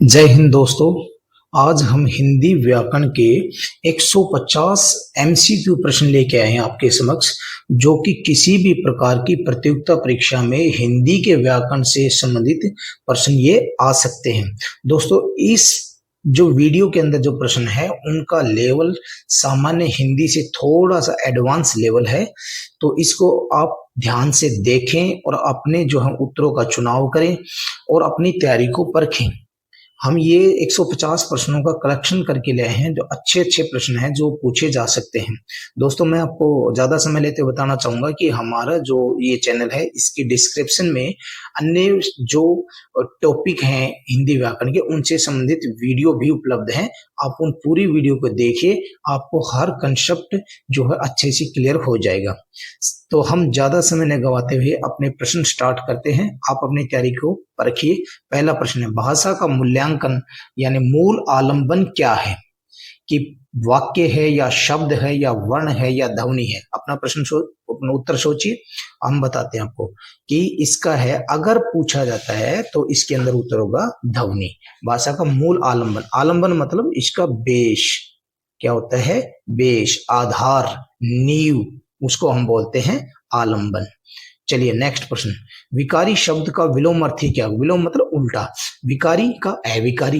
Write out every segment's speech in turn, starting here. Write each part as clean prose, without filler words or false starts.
जय हिंद दोस्तों। आज हम हिंदी व्याकरण के 150 एमसीक्यू प्रश्न लेके आए हैं आपके समक्ष, जो कि किसी भी प्रकार की प्रतियोगिता परीक्षा में हिंदी के व्याकरण से संबंधित प्रश्न ये आ सकते हैं। दोस्तों, इस जो वीडियो के अंदर जो प्रश्न है उनका लेवल सामान्य हिंदी से थोड़ा सा एडवांस लेवल है, तो इसको आप ध्यान से देखें और अपने जो है उत्तरों का चुनाव करें और अपनी तैयारी को परखें। हम ये 150 प्रश्नों का कलेक्शन करके लाए हैं, जो अच्छे अच्छे प्रश्न हैं जो पूछे जा सकते हैं। दोस्तों, मैं आपको ज्यादा समय लेते बताना चाहूंगा कि हमारा जो ये चैनल है इसकी डिस्क्रिप्शन में अन्य जो टॉपिक हैं हिंदी व्याकरण के, उनसे संबंधित वीडियो भी उपलब्ध हैं। आप उन पूरी वीडियो को देखिए, आपको हर कंसेप्ट जो है अच्छे से क्लियर हो जाएगा। तो हम ज्यादा समय न गवाते हुए अपने प्रश्न स्टार्ट करते हैं। आप अपनी तैयारी को परखिए। पहला प्रश्न है, भाषा का मूल्यांकन यानी मूल आलंबन क्या है? कि वाक्य है या शब्द है या वर्ण है या ध्वनि है? अपना अपना उत्तर सोचिए। हम बताते हैं आपको कि इसका है, अगर पूछा जाता है तो इसके अंदर उत्तर होगा ध्वनि। भाषा का मूल आलंबन, आलंबन मतलब इसका बेस क्या होता है? बेस, आधार, नींव, उसको हम बोलते हैं आलंबन। चलिए नेक्स्ट प्रश्न, विकारी शब्द का विलोम अर्थ क्या? विलोम मतलब उल्टा, विकारी का अविकारी।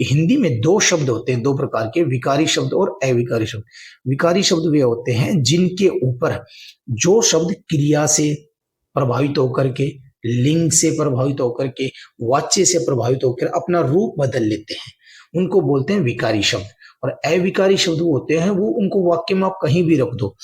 हिंदी में दो शब्द होते हैं, दो प्रकार के, विकारी शब्द और अविकारी शब्द। विकारी शब्द वे होते हैं जिनके ऊपर जो शब्द क्रिया से प्रभावित होकर के, लिंग से प्रभावित होकर के, वाच्य से प्रभावित होकर अपना रूप बदल लेते हैं, उनको बोलते हैं विकारी शब्द। और अविकारी शब्द होते हैं वो, उनको वाक्य में आप कहीं भी रख दो,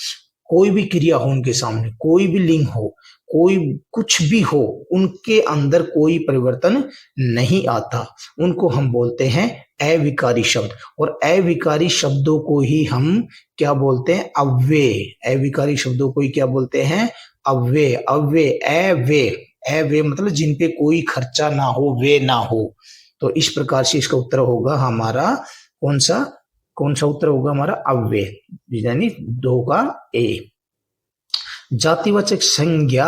कोई भी क्रिया हो उनके सामने, कोई भी लिंग हो, कोई कुछ भी हो, उनके अंदर कोई परिवर्तन नहीं आता, उनको हम बोलते हैं अविकारी शब्द। और अविकारी शब्दों को ही हम क्या बोलते हैं? अव्यय। अविकारी शब्दों को ही क्या बोलते हैं? अव्यय। अव्यय, अव्यय, अव्यय मतलब जिन पे कोई खर्चा ना हो, वे ना हो। तो इस प्रकार से इसका उत्तर होगा हमारा कौन सा उत्तर होगा हमारा? अव्यय, यानी 2 का ए। जातिवाचक संज्ञा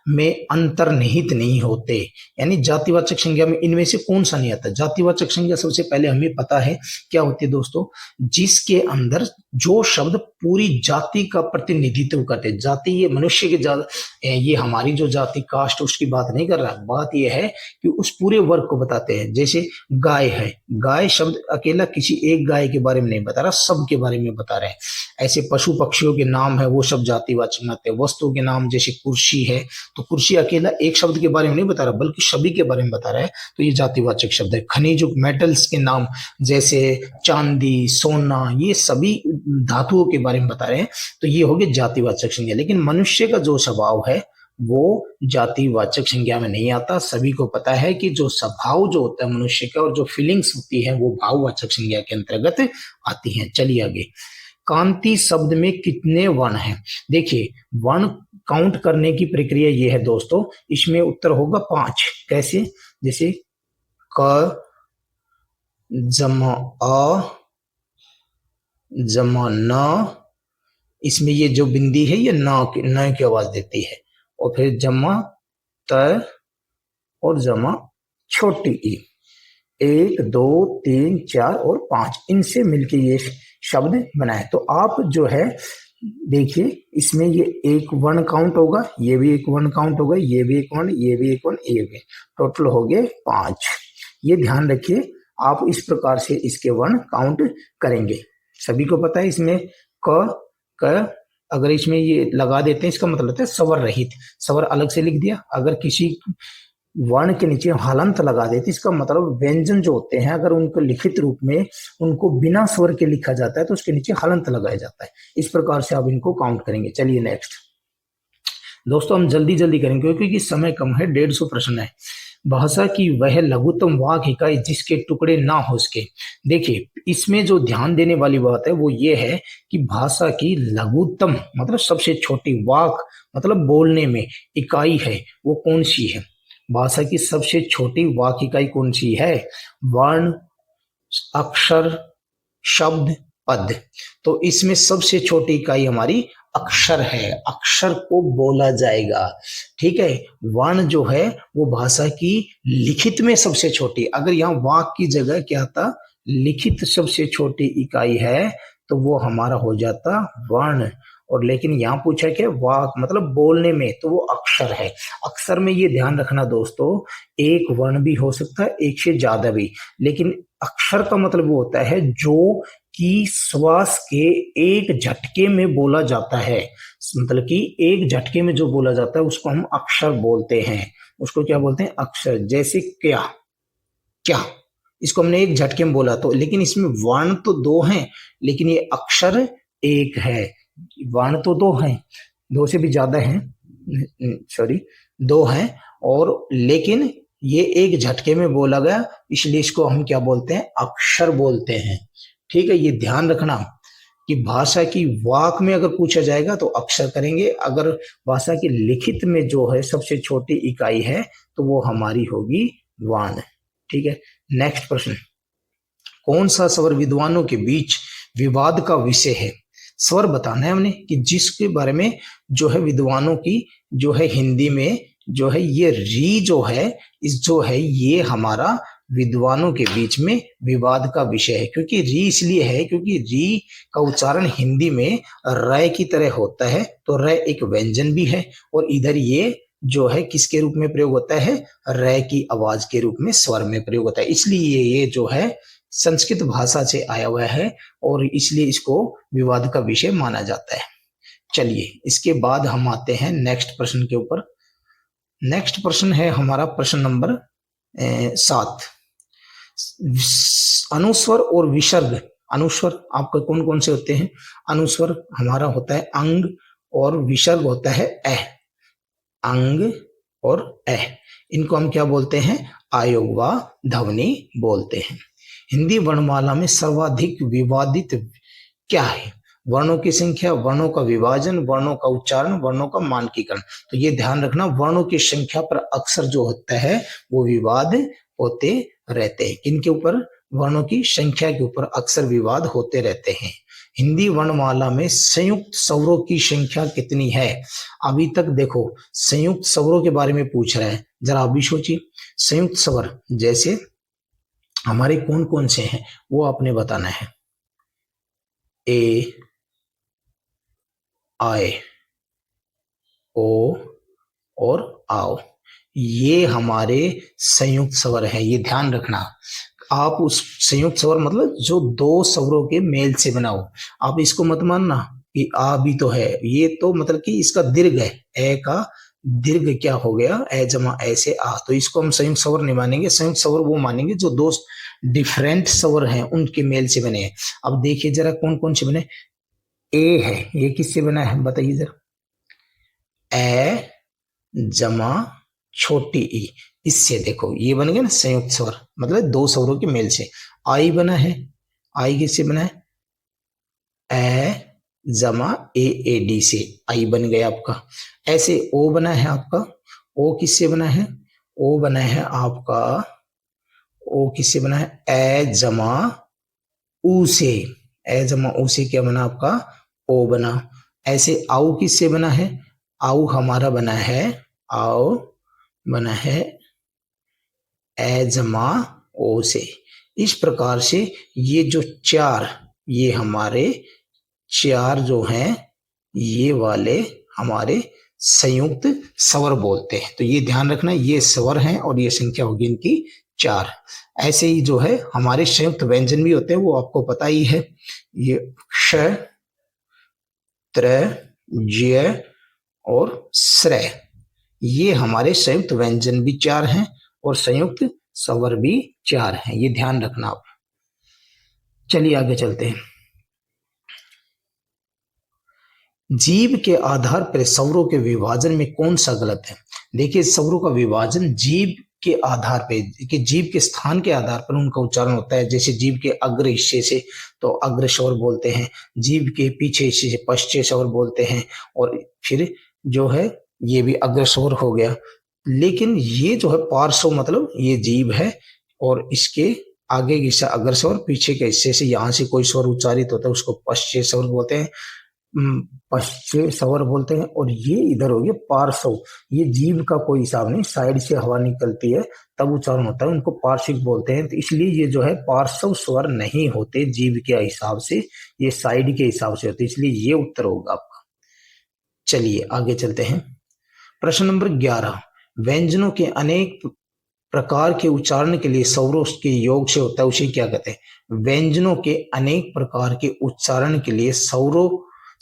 में अंतर्निहित नहीं होते, यानी जातिवाचक संज्ञा में इनमें से कौन सा नहीं आता? जातिवाचक संज्ञा सबसे पहले हमें पता है क्या होती है दोस्तों, जिसके अंदर जो शब्द पूरी जाति का प्रतिनिधित्व करते हैं। जाति ये मनुष्य के ये हमारी जो जाति कास्ट उसकी बात नहीं कर रहा, बात यह है कि उस पूरे वर्ग को बताते हैं। जैसे गाय है, गाय शब्द अकेला किसी एक गाय के बारे में नहीं बता रहा, सब के बारे में बता रहे हैं। ऐसे पशु पक्षियों के नाम है वो सब जातिवाचक आते हैं। वस्तु के नाम जैसे कुर्सी है, तो कुर्सी अकेला एक शब्द के बारे में नहीं बता रहा बल्कि सभी के बारे में बता रहा है, तो ये जातिवाचक शब्द है। खनिज मेटल्स के नाम जैसे चांदी, सोना, ये सभी धातुओं के बारे में बता रहे हैं, तो ये हो गया जातिवाचक संज्ञा। लेकिन मनुष्य का जो स्वभाव है वो जातिवाचक संज्ञा में नहीं आता। सभी को पता है कि जो स्वभाव जो होता है मनुष्य का और जो फीलिंग्स होती है वो भाववाचक संज्ञा के अंतर्गत आती हैं। चलिए आगे, कांति शब्द में कितने वर्ण हैं? देखिए, वर्ण काउंट करने की प्रक्रिया ये है दोस्तों, इसमें उत्तर होगा 5। कैसे? जैसे क जमा अ जमा न, इसमें ये जो बिंदी है ये न की आवाज देती है, और फिर जमा त और जमा छोटी ई, 1 2 3 4 और 5, इनसे मिलके ये शब्द बनाए। तो आप जो है देखिए, इसमें ये एक वर्ण काउंट होगा, ये भी एक वर्ण काउंट होगा, ये भी एक वर्ण, ये भी एक वर्ण, ये भी, टोटल हो गए 5। ये ध्यान रखिए, आप इस प्रकार से इसके वर्ण काउंट करेंगे। सभी को पता है इसमें क अगर इसमें ये लगा देते हैं इसका मतलब होता है स्वर रहित, स्वर अलग से लिख दिया। अगर किसी वर्ण के नीचे हलंत लगा देते, इसका मतलब व्यंजन जो होते हैं अगर उनको लिखित रूप में उनको बिना स्वर के लिखा जाता है तो उसके नीचे हलंत लगाया जाता है। इस प्रकार से आप इनको काउंट करेंगे। चलिए नेक्स्ट दोस्तों, हम जल्दी जल्दी करेंगे क्योंकि समय कम है, 150 प्रश्न है। भाषा की वह लघुत्तम वाक् इकाई जिसके टुकड़े ना हो सके। देखिए, इसमें जो ध्यान देने वाली बात है वो ये है कि भाषा की लघुत्तम मतलब सबसे छोटी, वाक मतलब बोलने में, इकाई है वो कौन सी है? भाषा की सबसे छोटी वाक्य इकाई कौन सी है? वर्ण, अक्षर, शब्द, पद। तो इसमें सबसे छोटी इकाई हमारी अक्षर है, अक्षर को बोला जाएगा। ठीक है, वर्ण जो है वो भाषा की लिखित में सबसे छोटी, अगर यहाँ वाक की जगह क्या था, लिखित सबसे छोटी इकाई है, तो वो हमारा हो जाता वर्ण। और लेकिन यहाँ पूछा क्या, वाक मतलब बोलने में, तो वो अक्षर है। अक्षर में ये ध्यान रखना दोस्तों, एक वर्ण भी हो सकता है, एक से ज्यादा भी, लेकिन अक्षर का मतलब वो होता है जो कि श्वास के एक झटके में बोला जाता है, मतलब कि एक झटके में जो बोला जाता है उसको हम अक्षर बोलते हैं। उसको क्या बोलते हैं, अक्षर। जैसे क्या, क्या, इसको हमने एक झटके में बोला, तो लेकिन इसमें वर्ण तो दो हैं, लेकिन ये अक्षर एक है। वर्ण तो दो हैं, दो से भी ज्यादा हैं, सॉरी, दो हैं, और लेकिन ये एक झटके में बोला गया, इसलिए इसको हम क्या बोलते हैं, अक्षर बोलते हैं। ठीक है, ये ध्यान रखना कि भाषा की वाक में अगर पूछा जाएगा तो अक्षर करेंगे, अगर भाषा की लिखित में जो है सबसे छोटी इकाई है तो वो हमारी होगी वर्ण। ठीक है, नेक्स्ट प्रश्न, कौन सा स्वर विद्वानों के बीच विवाद का विषय है? स्वर बताना है हमने कि जिसके बारे में जो है विद्वानों की जो है हिंदी में जो है ये री जो है, इस जो है ये हमारा विद्वानों के बीच में विवाद का विषय है। क्योंकि री इसलिए है क्योंकि री का उच्चारण हिंदी में र की तरह होता है, तो र एक व्यंजन भी है, और इधर ये जो है किसके रूप में प्रयोग होता है, र की आवाज के रूप में स्वर में प्रयोग होता है। इसलिए ये जो है संस्कृत भाषा से आया हुआ है और इसलिए इसको विवाद का विषय माना जाता है। चलिए इसके बाद हम आते हैं नेक्स्ट प्रश्न के ऊपर। नेक्स्ट प्रश्न है हमारा प्रश्न नंबर 7। अनुस्वर और विसर्ग, अनुस्वर आपका कौन कौन से होते हैं, अनुस्वर हमारा होता है अंग और विसर्ग होता है अ। अंग और अ, इनको हम क्या बोलते हैं, आयोग व ध्वनि बोलते हैं। हिंदी वर्णमाला में सर्वाधिक विवादित क्या है? वर्णों की संख्या, वर्णों का विभाजन, वर्णों का उच्चारण, वर्णों का मानकीकरण। तो ये ध्यान रखना, वर्णों की संख्या पर अक्सर जो होता है वो विवाद होते रहते हैं। किनके ऊपर? वर्णों की संख्या के ऊपर अक्सर विवाद होते रहते हैं। हिंदी वर्णमाला में संयुक्त स्वरों की संख्या कितनी है? अभी तक देखो संयुक्त स्वरों के बारे में पूछ रहा है, जरा अभी सोचिए। संयुक्त स्वर जैसे हमारे कौन कौन से हैं वो आपने बताना है। ए, आए, ओ और आओ, ये हमारे संयुक्त स्वर हैं, ये ध्यान रखना। आप उस संयुक्त स्वर मतलब जो दो स्वरों के मेल से बना हो, आप इसको मत मानना कि आ भी तो है, ये तो मतलब कि इसका दीर्घ है, ए का दीर्घ क्या हो गया, ए जमा ऐसे आ, तो इसको हम संयुक्त स्वर नहीं मानेंगे। संयुक्त स्वर वो मानेंगे जो दो डिफरेंट स्वर हैं उनके मेल से बने हैं। अब देखिए जरा कौन कौन से बने। ए है, ये किससे बना है बताइए जरा, ए जमा छोटी ई, इससे देखो ये बन गया ना संयुक्त स्वर, मतलब दो स्वरों के मेल से। आई बना है, आई किससे बना है, ए जमा ए ए डी से, आई बन गया आपका। ऐसे ओ बना है आपका, ओ किससे बना है, ओ बना है आपका, ओ किससे बना है, ए जमा ऊ से, ए जमा ऊ से क्या बना आपका, ओ बना। ऐसे आउ किससे बना है, आउ हमारा बना है, आओ बना है ए जमा ओ से। इस प्रकार से ये जो चार, ये हमारे चार जो हैं ये वाले हमारे संयुक्त स्वर बोलते हैं। तो ये ध्यान रखना, ये स्वर हैं और ये संख्या होगी इनकी 4। ऐसे ही जो है हमारे संयुक्त व्यंजन भी होते हैं, वो आपको पता ही है, ये क्ष, त्र, ज्य और श्रय, ये हमारे संयुक्त व्यंजन भी 4 हैं और संयुक्त स्वर भी 4 हैं, ये ध्यान रखना आप। चलिए आगे चलते हैं। जीव के आधार पर स्वरों के विभाजन में कौन सा गलत है? देखिए स्वरों का विभाजन जीव के आधार पे, कि जीव के स्थान के आधार पर उनका उच्चारण होता है। जैसे जीव के अग्र हिस्से से तो अग्र स्वर बोलते हैं, जीव के पीछे हिस्से से पश्चिम स्वर बोलते हैं, और फिर जो है ये भी अग्र स्वर हो गया। लेकिन ये जो है पार्श्व मतलब ये जीव है और इसके आगे के हिस्सा अग्र स्वर, पीछे के हिस्से से यहाँ से कोई स्वर उच्चारित होता है उसको पश्चिम स्वर बोलते हैं। पश्चे स्वर बोलते हैं, और ये इधर हो गया पार्श्व। ये जीभ का कोई हिसाब नहीं, साइड से हवा निकलती है तब उच्चारण होता है, उनको पार्श्विक बोलते हैं। तो इसलिए ये जो है पार्श्व स्वर नहीं होते जीभ के हिसाब से, ये साइड के हिसाब से होते, इसलिए ये उत्तर होगा आपका। चलिए आगे चलते हैं। प्रश्न नंबर 11, व्यंजनों के अनेक प्रकार के उच्चारण के लिए स्वरों के योग से होता है, उसे क्या कहते हैं? व्यंजनों के अनेक प्रकार के उच्चारण के लिए स्वरों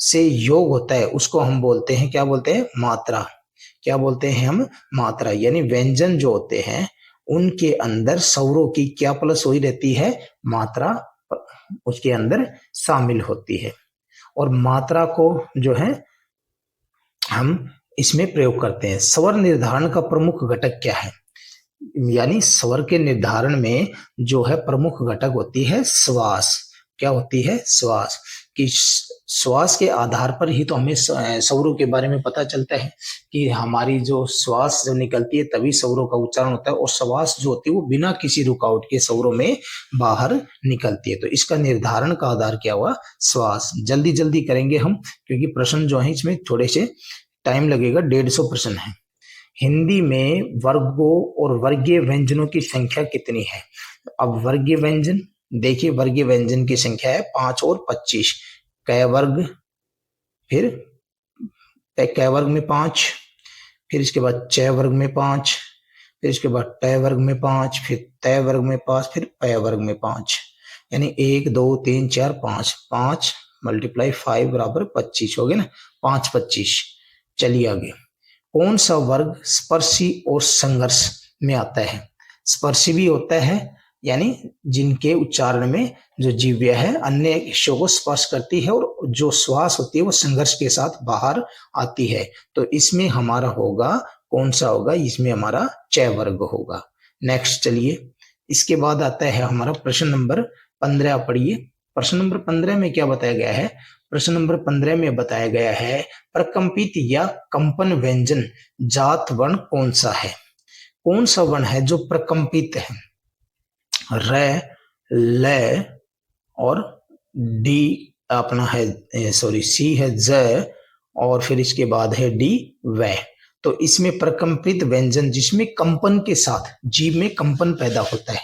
से योग होता है, उसको हम बोलते हैं, क्या बोलते हैं? मात्रा। क्या बोलते हैं हम? मात्रा। यानी व्यंजन जो होते हैं उनके अंदर स्वरों की क्या प्लस हुई रहती है? मात्रा उसके अंदर शामिल होती है। और मात्रा को जो है हम इसमें प्रयोग करते हैं। स्वर निर्धारण का प्रमुख घटक क्या है? यानी स्वर के निर्धारण में जो है प्रमुख घटक होती है श्वास। क्या होती है? श्वास। कि श्वास के आधार पर ही तो हमें स्वरों के बारे में पता चलता है कि हमारी जो श्वास जो निकलती है तभी स्वरों का उच्चारण होता है, और श्वास जो होती है वो बिना किसी रुकावट के स्वरों में बाहर निकलती है। तो इसका निर्धारण का आधार क्या हुआ? श्वास। जल्दी जल्दी करेंगे हम, क्योंकि प्रश्न जो है इसमें थोड़े से टाइम लगेगा, 150 प्रश्न है। हिंदी में वर्गों और वर्गीय व्यंजनों की संख्या कितनी है? अब वर्गीय व्यंजन देखिए, वर्गीय व्यंजन की संख्या है 5 और 25। क वर्ग, फिर क वर्ग में 5, फिर इसके बाद च वर्ग में 5, फिर इसके बाद ट वर्ग में 5, फिर त वर्ग में 5, फिर प वर्ग में 5। यानी 1 2 3 4 5, 5 × 5 बराबर 25 हो गया ना, 5 25। चलिए आगे। कौन सा वर्ग स्पर्शी और संघर्ष में आता है? स्पर्शी भी होता है, यानी जिनके उच्चारण में जो जीव्या है अन्य हिस्सों को स्पर्श करती है, और जो श्वास होती है वो संघर्ष के साथ बाहर आती है। तो इसमें हमारा होगा, कौन सा होगा? इसमें हमारा च वर्ग होगा। नेक्स्ट चलिए, इसके बाद आता है हमारा प्रश्न नंबर 15। पढ़िए। प्रश्न नंबर 15 में क्या बताया गया है? प्रश्न नंबर 15 में बताया गया है प्रकंपित या कंपन व्यंजन जात वर्ण कौन सा है? कौन सा वर्ण है जो प्रकंपित है? र, ल और डी अपना है, सॉरी सी है ज, और फिर इसके बाद है डी व। तो इसमें प्रकंपित व्यंजन जिसमें कंपन के साथ जीभ में कंपन पैदा होता है,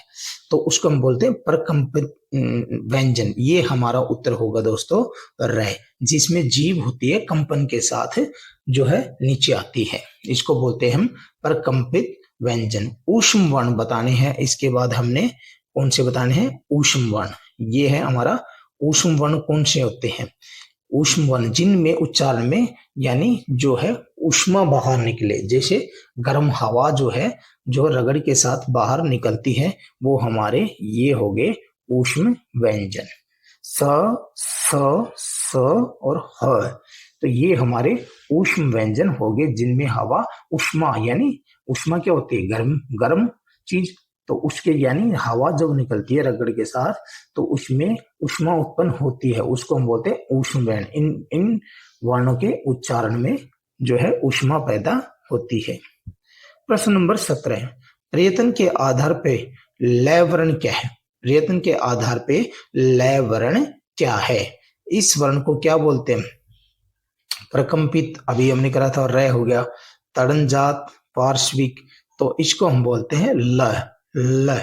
तो उसको हम बोलते हैं प्रकंपित व्यंजन। ये हमारा उत्तर होगा दोस्तों र, जिसमें जीभ होती है कंपन के साथ जो है नीचे आती है, इसको बोलते हैं हम प्रकंपित व्यंजन। ऊष्म वर्ण बताने हैं, इसके बाद हमने कौन से बताने हैं? ऊष्म वर्ण। ये है हमारा ऊष्म वर्ण। कौन से होते हैं ऊष्म वर्ण? जिनमें उच्चारण में यानी जो है ऊष्मा बाहर निकले, जैसे गर्म हवा जो है जो रगड़ के साथ बाहर निकलती है, वो हमारे ये हो गए ऊष्म व्यंजन। स, स और ह। तो ये हमारे ऊष्म व्यंजन हो गए, जिनमें हवा ऊष्मा, यानी ऊष्मा क्या होती है? गर्म गर्म चीज, तो उसके यानी हवा जब निकलती है रगड़ के साथ तो उसमें ऊष्मा उत्पन्न होती है, उसको हम बोलते हैं ऊष्म वर्ण। इन वर्णों के उच्चारण में जो है ऊष्मा पैदा होती है। प्रश्न नंबर 17, प्रयत्न के आधार पे लय वर्ण क्या है? प्रयत्न के आधार पे लय वर्ण क्या है? इस वर्ण को क्या बोलते हैं? प्रकंपित अभी हमने करा था, र हो गया, तड़नजात, पार्श्विक, तो इसको हम बोलते हैं ल। ल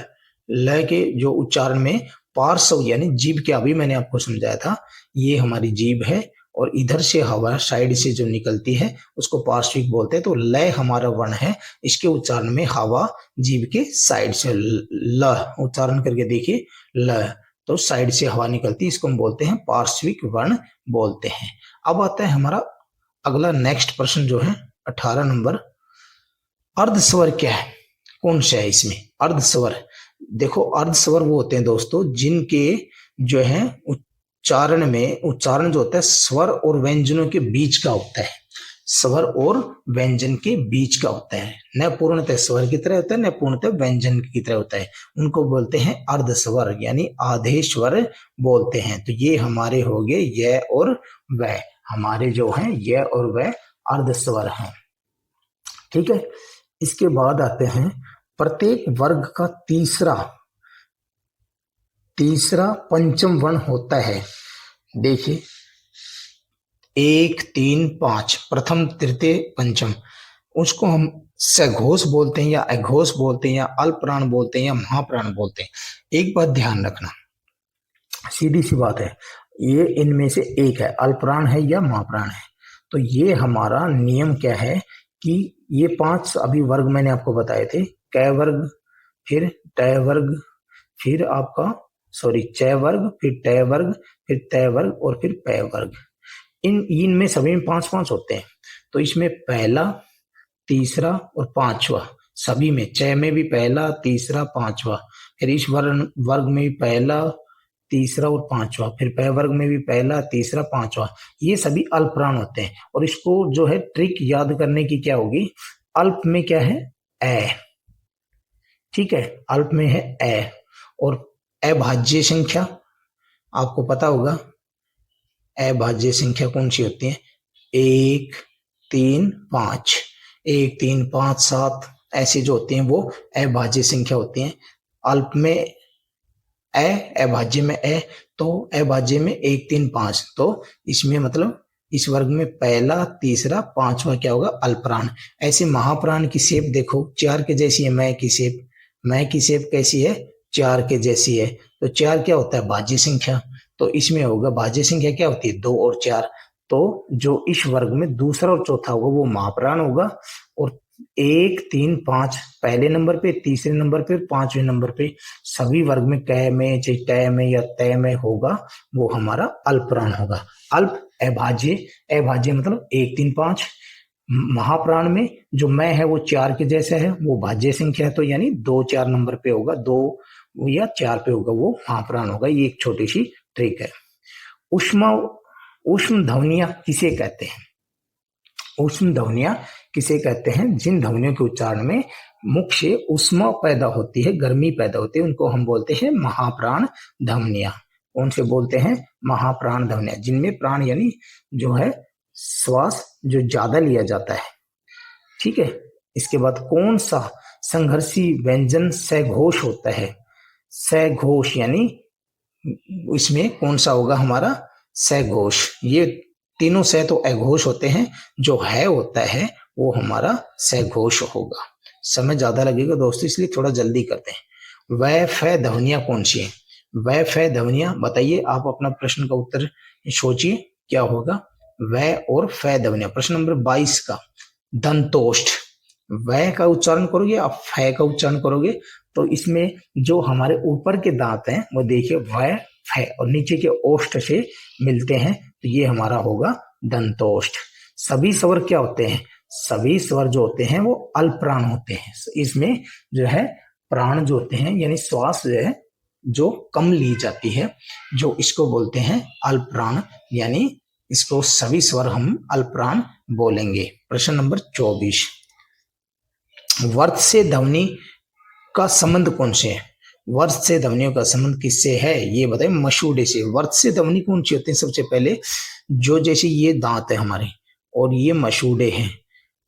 ल के जो उच्चारण में पार्श्व यानी जीभ के, अभी मैंने आपको समझाया था, ये हमारी जीभ है और इधर से हवा साइड से जो निकलती है उसको पार्श्विक बोलते हैं। तो लय हमारा वर्ण है, इसके उच्चारण में हवा जीभ के साइड से, ल उच्चारण करके देखिए, ल, तो साइड से हवा निकलती है, इसको हम बोलते हैं पार्श्विक वर्ण बोलते हैं। अब आता है हमारा अगला नेक्स्ट प्रश्न जो है 18 नंबर, अर्धस्वर क्या है? कौन सा है इसमें? अर्धस्वर। देखो अर्धस्वर वो होते हैं दोस्तों जिनके जो है उच्चारण में, उच्चारण जो होता है स्वर और व्यंजनों के बीच का होता है, स्वर और व्यंजन के बीच का होता है, न पूर्णतः स्वर की तरह होता है न पूर्णतः व्यंजन की तरह होता है, उनको बोलते हैं अर्धस्वर यानी आधे स्वर बोलते हैं। तो ये हमारे हो गए य और व, हमारे जो हैं य और व अर्धस्वर हैं। ठीक है, इसके बाद आते हैं प्रत्येक वर्ग का तीसरा पंचम वर्ण होता है। देखिए एक, तीन, पांच, प्रथम, तृतीय, पंचम, उसको हम सघोष बोलते हैं या अघोष बोलते हैं या अल्पप्राण बोलते हैं या महाप्राण बोलते हैं। एक बात ध्यान रखना, सीधी सी बात है, ये इनमें से एक है, अल्पप्राण है या महाप्राण है। तो ये हमारा नियम क्या है कि ये पांच अभी वर्ग मैंने आपको बताए थे, कै वर्ग, फिर टय वर्ग, फिर आपका सॉरी चय वर्ग, फिर टय वर्ग, फिर तय वर्ग और फिर पय वर्ग। इनमें सभी में पांच पांच होते हैं। तो इसमें पहला, तीसरा और पांचवा, सभी में, चय में भी पहला, तीसरा, पांचवा, फिर इस वर्ग में भी पहला, तीसरा और पांचवा, फिर पय वर्ग में भी पहला, तीसरा, पांचवा, ये सभी अल्पप्राण होते हैं। और इसको जो है ट्रिक याद करने की क्या होगी, अल्प में क्या है, ए, ठीक है, अल्प में है ए। और अभाज्य संख्या आपको पता होगा, अभाज्य संख्या कौन सी होती है, एक, तीन, पांच, एक, तीन, पांच, सात, ऐसी जो होती हैं वो अभाज्य संख्या होती हैं। अल्प में ए, अभाज्य में ए, तो अभाज्य में एक, तीन, पांच, तो इसमें मतलब इस वर्ग में पहला, तीसरा, पांचवा क्या होगा, अल्पप्राण। ऐसे महाप्राण की शेप देखो, चार के जैसी है मैं की शेप, मैं की शेप कैसी है, चार के जैसी है। तो चार क्या होता है, भाज्य संख्या, तो इसमें होगा भाज्य संख्या क्या होती है, दो और चार। तो जो इस वर्ग में दूसरा और चौथा होगा वो महाप्राण होगा। और एक, तीन, पांच पहले नंबर पे, तीसरे नंबर पे, पांचवें नंबर पे, सभी वर्ग में कै में, चाहे टय में या तय में होगा वो हमारा अल्पप्राण होगा। अल्प अभाज्य, अभाज्य मतलब एक, तीन, पांच। महाप्राण में जो मैं है वो चार के जैसे है, वो भाज्य संख्या है, तो यानी दो चार नंबर पे होगा, दो या चार पे होगा, वो महाप्राण होगा। ये एक छोटी सी ट्रिक है। उष्मा, उष्म ध्वनियां किसे कहते हैं, उष्म ध्वनियां किसे कहते हैं, जिन ध्वनियों के उच्चारण में मुख से उष्मा पैदा होती है, गर्मी पैदा होती है, उनको हम बोलते हैं महाप्राण ध्वनियां। कौन से बोलते हैं, महाप्राण ध्वनियां, जिनमें प्राण यानी जो है श्वास जो ज्यादा लिया जाता है, ठीक है। इसके बाद कौन सा संघर्षी व्यंजन सघोष होता है, सघोष यानी इसमें कौन सा होगा हमारा, सघोष। ये तीनों से तो अघोष होते हैं, जो है होता है वो हमारा सघोष होगा। समय ज्यादा लगेगा दोस्तों, इसलिए थोड़ा जल्दी करते हैं। वह फ ध्वनियां कौन सी है, वह फ ध्वनियां बताइए, आप अपना प्रश्न का उत्तर सोचिए क्या होगा। वह और फ ध्वनियां, प्रश्न नंबर 22 का, दंतोष्ठ, वह का उच्चारण करोगे आप फ का उच्चारण करोगे, तो इसमें जो हमारे ऊपर के दांत हैं वो देखिए वह फ और नीचे के ओष्ठ से मिलते हैं, तो ये हमारा होगा दंतोष्ठ। सभी स्वर क्या होते हैं, सभी स्वर जो होते हैं वो अल्पप्राण होते हैं। इसमें जो है प्राण जो होते हैं यानी श्वास जो है जो कम ली जाती है, जो इसको बोलते हैं अल्पप्राण, यानी इसको सभी स्वर हम अल्पप्राण बोलेंगे। प्रश्न नंबर 24, वर्त से ध्वनि का संबंध कौन से है, वर्त से ध्वनियों का संबंध किससे है, ये बताइए, मसूड़े से। वर्त से ध्वनि कौन सी होती है, सबसे पहले जो जैसे ये दांत है हमारे और ये मसूड़े हैं,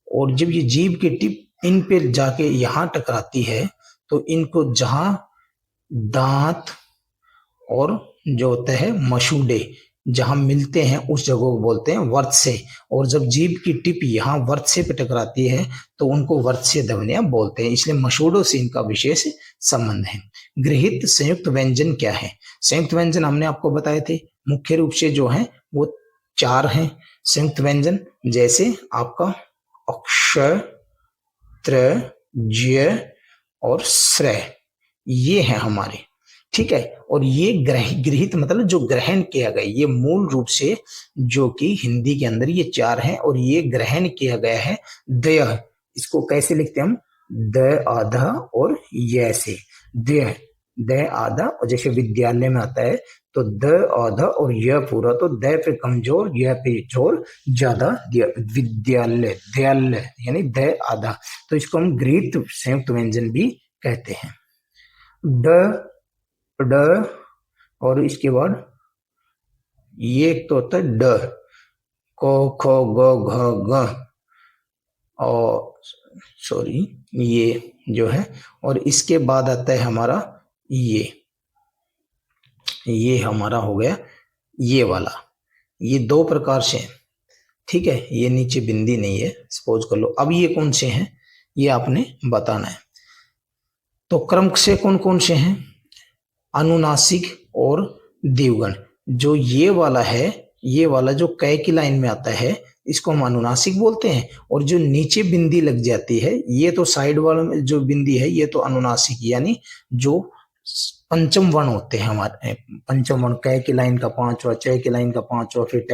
और जब ये जीभ की टिप इन पे जाके यहां टकराती है तो इनको जहां दांत और जो होता है मसूड़े जहां मिलते हैं उस जगह को बोलते हैं वर्त से। और जब जीभ की टिप यहाँ वर्त से पे टकराती है तो उनको वर्त से ध्वनियां बोलते हैं, इसलिए मसूड़ों से इनका विशेष संबंध है। गृहीत संयुक्त व्यंजन क्या है, संयुक्त व्यंजन हमने आपको बताए थे, मुख्य रूप से जो है वो चार हैं संयुक्त व्यंजन, जैसे आपका अक्ष, त्र, ज्य और श्रय, ये है हमारे, ठीक है। और ये गृहित मतलब जो ग्रहण किया गया, ये मूल रूप से जो कि हिंदी के अंदर ये चार हैं और ये ग्रहण किया गया है दय, इसको कैसे लिखते हैं हम, द आधा और य से, दय, द आधा, और जैसे विद्यालय में आता है तो द आधा और य पूरा, तो द पे कमजोर, य पे जोर ज्यादा, विद्यालय, दयालय यानी द आधा, तो इसको हम गृहीत संयुक्त व्यंजन भी कहते हैं। ड, ड और इसके बाद ये तो होता है ड, क, ख, ग, घ, ग, और सॉरी ये जो है, और इसके बाद आता है हमारा ये हमारा हो गया ये वाला। ये दो प्रकार से ठीक है, ये नीचे बिंदी नहीं है, सपोज कर लो। अब ये कौन से हैं ये आपने बताना है। तो क्रम से कौन कौन से हैं, अनुनासिक और द्विगुण। जो ये वाला है, ये वाला जो कै की लाइन में आता है, इसको हम अनुनासिक बोलते हैं। और जो नीचे बिंदी लग जाती है, ये तो साइड वाला में जो बिंदी है, ये तो अनुनासिक, यानी जो पंचम वर्ण होते हैं हमारे, पंचम वर्ण, कै की लाइन का पांचवा, चय की लाइन का पांचवा, फिर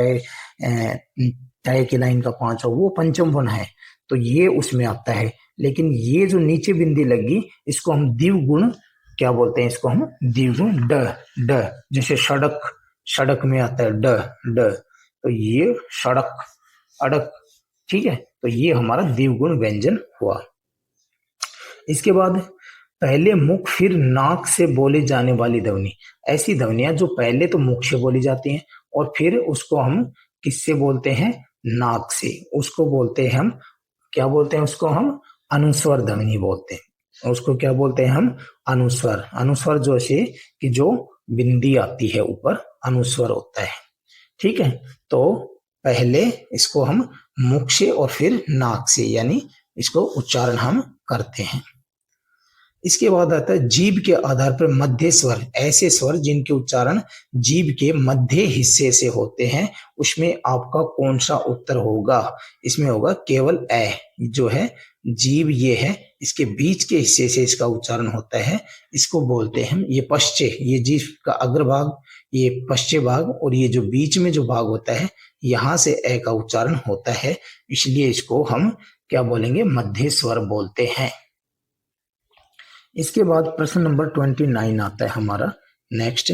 तय की लाइन का पांचवा, वो पंचम वर्ण है, तो ये उसमें आता है। लेकिन ये जो नीचे बिंदी लगी, इसको हम द्विगुण क्या बोलते हैं, इसको हम द्विगुण ड, ड जैसे सड़क, सड़क में आता है ड, ड, तो ये सड़क, अड़क, ठीक है, तो ये हमारा द्विगुण व्यंजन हुआ। इसके बाद पहले मुख फिर नाक से बोले जाने वाली ध्वनि, ऐसी ध्वनियां जो पहले तो मुख से बोली जाती हैं और फिर उसको हम किससे बोलते हैं, नाक से, उसको बोलते हैं हम क्या बोलते हैं, उसको हम अनुस्वर ध्वनि बोलते हैं। उसको क्या बोलते हैं हम, अनुस्वर। अनुस्वर जो से कि जो बिंदी आती है ऊपर, अनुस्वर होता है, ठीक है। तो पहले इसको हम मुख से और फिर नाक से, यानी इसको उच्चारण हम करते हैं। इसके बाद आता है जीभ के आधार पर मध्य स्वर, ऐसे स्वर जिनके उच्चारण जीभ के मध्य हिस्से से होते हैं, उसमें आपका कौन सा उत्तर होगा। इसमें होगा केवल ए, जो है जीभ ये है, इसके बीच के हिस्से से इसका उच्चारण होता है, इसको बोलते हैं ये पश्चे, ये जीभ का अग्रभाग, ये पश्चे भाग, और ये जो बीच में जो भाग होता है, यहां से ए का उच्चारण होता है, इसलिए इसको हम क्या बोलेंगे, मध्य स्वर बोलते हैं। इसके बाद प्रश्न नंबर 29 आता है हमारा नेक्स्ट,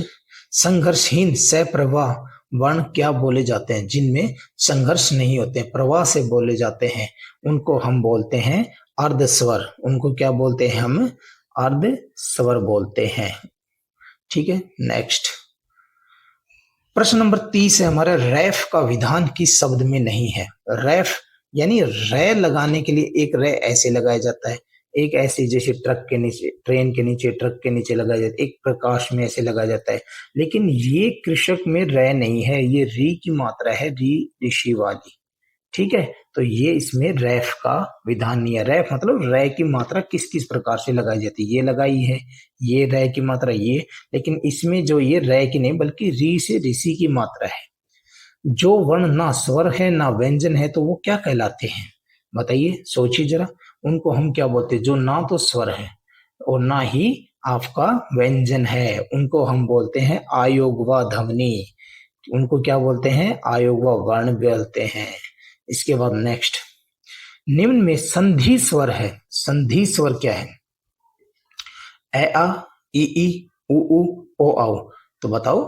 संघर्षहीन सप्रवाह वर्ण क्या बोले जाते हैं, जिनमें संघर्ष नहीं होते, प्रवाह से बोले जाते हैं, उनको हम बोलते हैं अर्धस्वर। उनको क्या बोलते हैं हम, अर्धस्वर बोलते हैं, ठीक है। नेक्स्ट प्रश्न नंबर 30 है हमारा, रैफ का विधान किस शब्द में नहीं है। रैफ यानी रै लगाने के लिए एक रै ऐसे लगाया जाता है, एक ऐसे जैसे ट्रक के नीचे, ट्रेन के नीचे, ट्रक के नीचे लगाया जाता है, एक प्रकाश में ऐसे लगाया जाता है। लेकिन ये कृषक में रै नहीं है, ये री की मात्रा है, री ऋषि वाली, ठीक है। तो ये इसमें रैफ का विधान नहीं है। रैफ मतलब रै की मात्रा किस किस प्रकार से लगाई जाती है, ये लगाई है, ये रै की मात्रा ये, लेकिन इसमें जो ये रै की नहीं बल्कि री से ऋषि की मात्रा है। जो वर्ण ना स्वर है ना व्यंजन है, तो वो क्या कहलाते हैं, बताइए, सोचिए जरा। उनको हम क्या बोलते हैं, जो ना तो स्वर है और ना ही आपका व्यंजन है, उनको हम बोलते हैं आयोगवा ध्वनि। उनको क्या बोलते हैं, आयोगवा वर्ण बोलते हैं। इसके बाद नेक्स्ट, निम्न में संधि स्वर है, संधि स्वर क्या है, ए आ, ई उ ओ आओ, तो बताओ।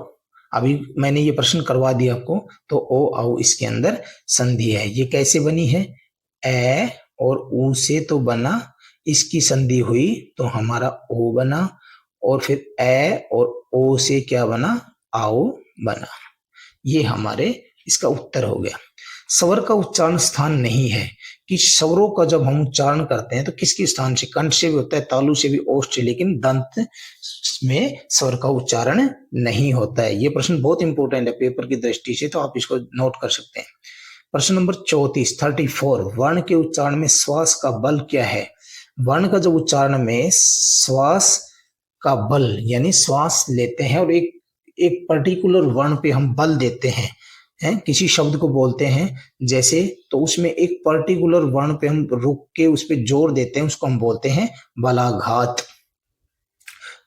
अभी मैंने ये प्रश्न करवा दिया आपको, तो ओ आओ इसके अंदर संधि है। ये कैसे बनी है, ए और ऊ से तो बना, इसकी संधि हुई तो हमारा ओ बना, और फिर ए और ओ से क्या बना, आओ बना। ये हमारे इसका उत्तर हो गया। स्वर का उच्चारण स्थान नहीं है, कि स्वरों का जब हम उच्चारण करते हैं तो किसके स्थान से, कंठ से भी होता है, तालु से भी, ओष्ठ से, लेकिन दंत में स्वर का उच्चारण नहीं होता है। ये प्रश्न बहुत इंपॉर्टेंट है पेपर की दृष्टि से, तो आप इसको नोट कर सकते हैं। प्रश्न नंबर 34 वर्ण के उच्चारण में श्वास का बल क्या है। वर्ण का जब उच्चारण में श्वास का बल, यानी श्वास लेते हैं और एक पर्टिकुलर वर्ण पे हम बल देते हैं, किसी शब्द को बोलते हैं जैसे, तो उसमें एक पर्टिकुलर वर्ण पे हम रुक के उस पे जोर देते हैं, उसको हम बोलते हैं बलाघात।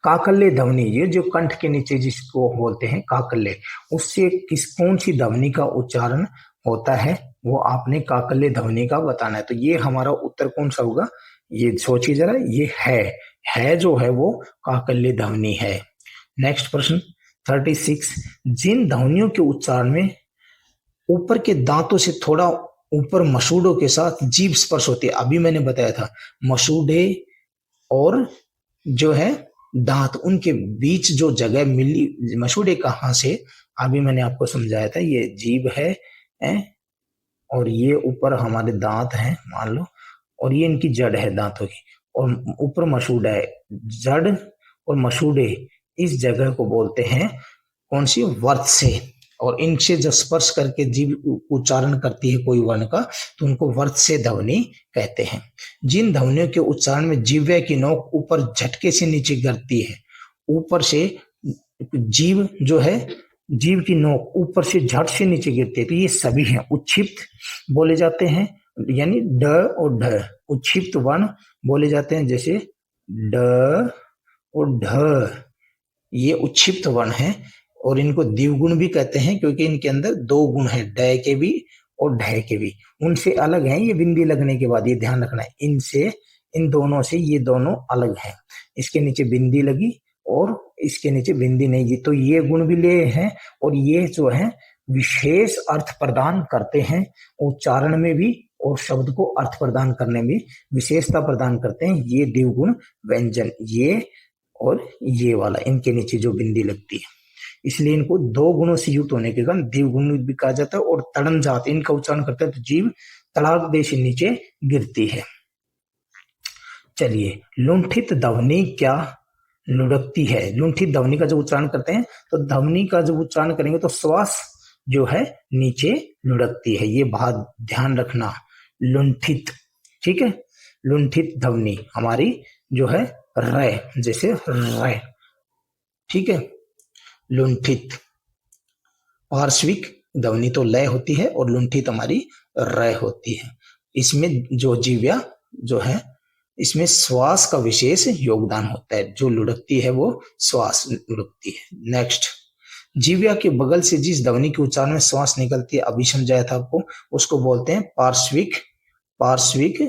काकल्य ध्वनि, ये जो कंठ के नीचे जिसको बोलते हैं काकल्य, उससे कौन सी ध्वनि का उच्चारण होता है, वो आपने काकल्य ध्वनि का बताना है। तो ये हमारा उत्तर कौन सा होगा, ये सोचिए जरा, ये है जो है वो काकल्य ध्वनि है। नेक्स्ट प्रश्न 36, जिन ध्वनियों के उच्चारण में ऊपर के दांतों से थोड़ा ऊपर मसूड़ों के साथ जीभ स्पर्श होती है, अभी मैंने बताया था मसूड़े और जो है दांत, उनके बीच जो जगह मिली, मसूड़े कहाँ से, अभी मैंने आपको समझाया था, ये जीभ है, और ये ऊपर हमारे दांत हैं मान लो, और ये इनकी जड़ है दांतों की, और ऊपर मसूड़ा है। जड़ और मसूड़े, इस जगह को बोलते हैं कौन सी, वर्त से, और इनसे जब स्पर्श करके जीभ उच्चारण करती है कोई वर्ण का तो उनको वर्त से ध्वनि कहते हैं। जिन ध्वनियों के उच्चारण में जिह्वा की नोक ऊपर झटके से नीचे गिरती है, ऊपर से जीभ जो है, जीभ की नोक ऊपर से झट से नीचे गिरती है, तो ये सभी हैं उच्छिप्त बोले जाते हैं, यानी ड और ढ उच्छिप्त वर्ण बोले जाते हैं, जैसे ड और ढ ये उच्छिप्त वर्ण है। और इनको द्विगुण भी कहते हैं क्योंकि इनके अंदर दो गुण है, ड के भी और ढ के भी, उनसे अलग है। ये बिंदी लगने के बाद ये ध्यान रखना है, इनसे इन दोनों से ये दोनों अलग हैं। इसके नीचे बिंदी लगी और इसके नीचे बिंदी नहीं लगी, तो ये गुण भी ले हैं और ये जो है विशेष अर्थ प्रदान करते हैं उच्चारण में भी और शब्द को अर्थ प्रदान करने में विशेषता प्रदान करते हैं। ये द्विगुण व्यंजन, ये और ये वाला, इनके नीचे जो बिंदी लगती है, इसलिए इनको दो गुणों से युक्त होने के कारण द्विगुण भी कहा जाता है। और तड़न जात इनका उच्चारण करते हैं तो जीभ तड़ाक दे से नीचे गिरती है। चलिए, लुंठित ध्वनि क्या लुढ़कती है? लुंठित ध्वनि का जब उच्चारण करते हैं तो ध्वनि का जब उच्चारण करेंगे तो श्वास जो है नीचे लुढ़कती है, ये बात ध्यान रखना। लुंठित, ठीक है, लुंठित ध्वनि हमारी जो है र, जैसे र, ठीक है। लुंठित पार्श्विक ध्वनि तो लय होती है और लुंठित हमारी र होती है। इसमें जो जीव्या जो है इसमें श्वास का विशेष योगदान होता है, जो लुढ़कती है वो श्वास लुढ़कती है। नेक्स्ट, जीव्या के बगल से जिस ध्वनि के उच्चारण में श्वास निकलती है, अभी समझाया था आपको, उसको बोलते हैं पार्श्विक, पार्श्विक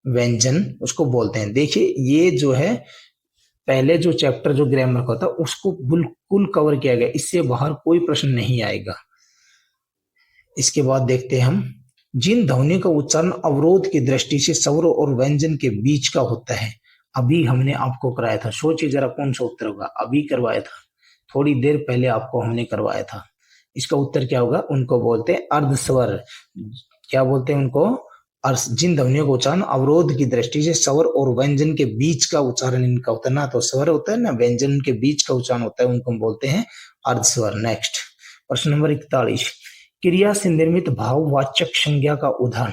व्यंजन उसको बोलते हैं। देखिए ये जो है पहले जो चैप्टर जो ग्रामर का था उसको बिल्कुल कवर किया गया, इससे बाहर कोई प्रश्न नहीं आएगा। इसके बाद देखते हैं हम, जिन ध्वनि का उच्चारण अवरोध की दृष्टि से स्वर और व्यंजन के बीच का होता है, अभी हमने आपको कराया था, सोचिए जरा कौन सा उत्तर होगा, अभी करवाया था, थोड़ी देर पहले आपको हमने करवाया था। इसका उत्तर क्या होगा? उनको बोलते हैं अर्धस्वर। क्या बोलते हैं उनको? जिन ध्वनियों का उच्चारण अवरोध की दृष्टि से स्वर और व्यंजन के बीच का उच्चारण इनका होता है, ना तो स्वर होता है ना व्यंजन के बीच का उच्चारण होता है, उनको बोलते हैं अर्धस्वर। नेक्स्ट, प्रश्न नंबर 41, क्रिया से निर्मित भाववाचक संज्ञा का उदाहरण।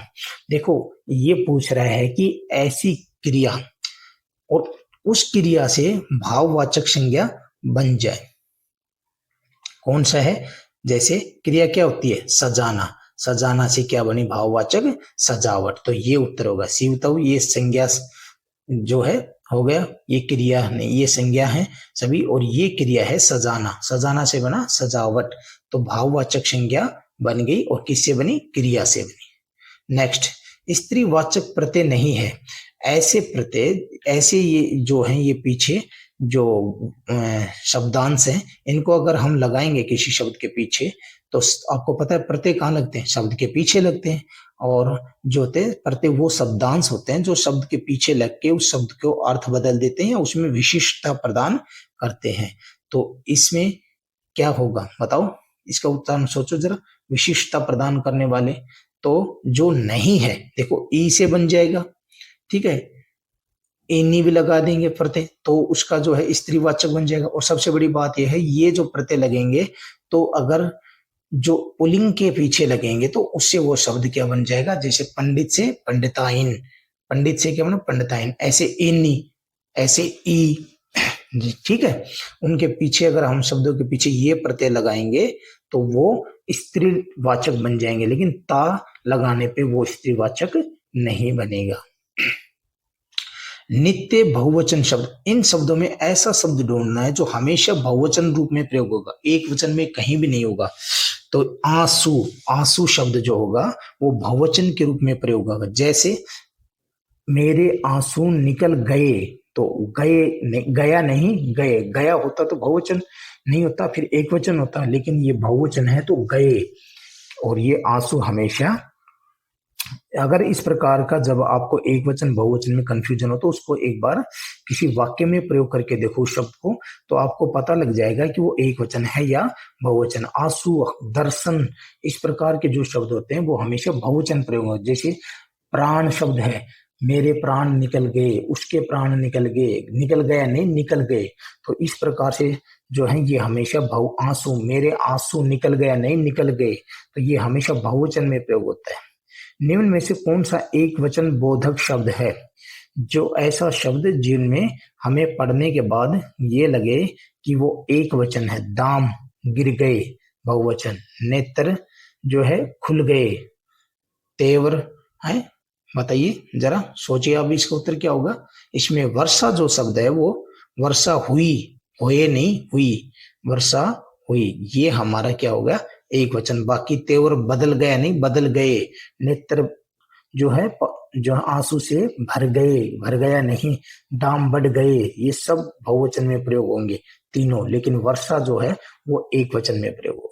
देखो ये पूछ रहा है कि ऐसी क्रिया और उस क्रिया से भाववाचक संज्ञा बन जाए, कौन सा है? जैसे क्रिया क्या होती है? सजाना, सजाना से क्या बनी? भाववाचक सजावट, तो ये उत्तर होगा सी। बताओ, ये संज्ञा जो है हो गया, ये क्रिया नहीं, ये संज्ञा है सभी, और ये क्रिया है सजाना, सजाना से बना सजावट, तो भाववाचक संज्ञा बन गई। और किससे बनी? क्रिया से बनी। नेक्स्ट, स्त्रीवाचक प्रत्यय नहीं है, ऐसे प्रत्यय, ऐसे ये जो है ये पीछे जो शब्दांश हैं, इनको अगर हम लगाएंगे किसी शब्द के पीछे तो आपको पता है प्रत्यय कहाँ लगते हैं? शब्द के पीछे लगते हैं। और जो होते हैं प्रत्यय वो शब्दांश होते हैं जो शब्द के पीछे लग के उस शब्द को अर्थ बदल देते हैं या उसमें विशिष्टता प्रदान करते हैं। तो इसमें क्या होगा बताओ? इसका उत्तर सोचो जरा, विशिष्टता प्रदान करने वाले, तो जो नहीं है देखो ई से बन जाएगा, ठीक है, एनी भी लगा देंगे प्रत्यय तो उसका जो है स्त्रीवाचक बन जाएगा। और सबसे बड़ी बात यह है, ये जो प्रत्यय लगेंगे तो अगर जो पुल्लिंग के पीछे लगेंगे तो उससे वो शब्द क्या बन जाएगा? जैसे पंडित से पंडिताइन, पंडित से क्या बना? पंडिताइन, ऐसे एनी, ऐसे ई, ठीक है, उनके पीछे अगर हम शब्दों के पीछे ये प्रत्यय लगाएंगे तो वो स्त्रीवाचक बन जाएंगे, लेकिन ता लगाने पे वो स्त्रीवाचक नहीं बनेगा। नित्य बहुवचन शब्द, इन शब्दों में ऐसा शब्द ढूंढना है जो हमेशा बहुवचन रूप में प्रयोग होगा, एक वचन में कहीं भी नहीं होगा। तो आंसू, आंसू शब्द जो होगा वो बहुवचन के रूप में प्रयोग होगा। जैसे मेरे आंसू निकल गए, तो गए, गया नहीं गए, गया होता तो बहुवचन नहीं होता, फिर एक वचन होता, लेकिन ये बहुवचन है तो गए। और ये आंसू हमेशा, अगर इस प्रकार का जब आपको एक वचन बहुवचन में कंफ्यूजन हो तो उसको एक बार किसी वाक्य में प्रयोग करके देखो शब्द को, तो आपको पता लग जाएगा कि वो एक वचन है या बहुवचन। आंसू, दर्शन, इस प्रकार के जो शब्द होते हैं वो हमेशा बहुवचन प्रयोग होते हैं। जैसे प्राण शब्द है, मेरे प्राण निकल गए, उसके प्राण निकल गए, निकल गया नहीं निकल गए। तो इस प्रकार से जो है ये हमेशा आंसू, मेरे आंसू निकल गया नहीं निकल गए, तो ये हमेशा बहुवचन में प्रयोग होता है। निम्न में से कौन सा एक वचन बोधक शब्द है? जो ऐसा शब्द जिनमें हमें पढ़ने के बाद ये लगे कि वो एक वचन है। दाम गिर गए बहुवचन, नेत्र जो है खुल गए, तेवर है। बताइए जरा, सोचिए अब इसका उत्तर क्या होगा। इसमें वर्षा जो शब्द है वो वर्षा हुई, होए नहीं हुई, वर्षा हुई, ये हमारा क्या होगा एक वचन। बाकी तेवर बदल गया नहीं बदल गए, नेत्र जो है जो आंसू से भर गए, भर गया नहीं, दाम बढ़ गए, ये सब बहुवचन में प्रयोग होंगे तीनों, लेकिन वर्षा जो है वो एक वचन में प्रयोग होगा।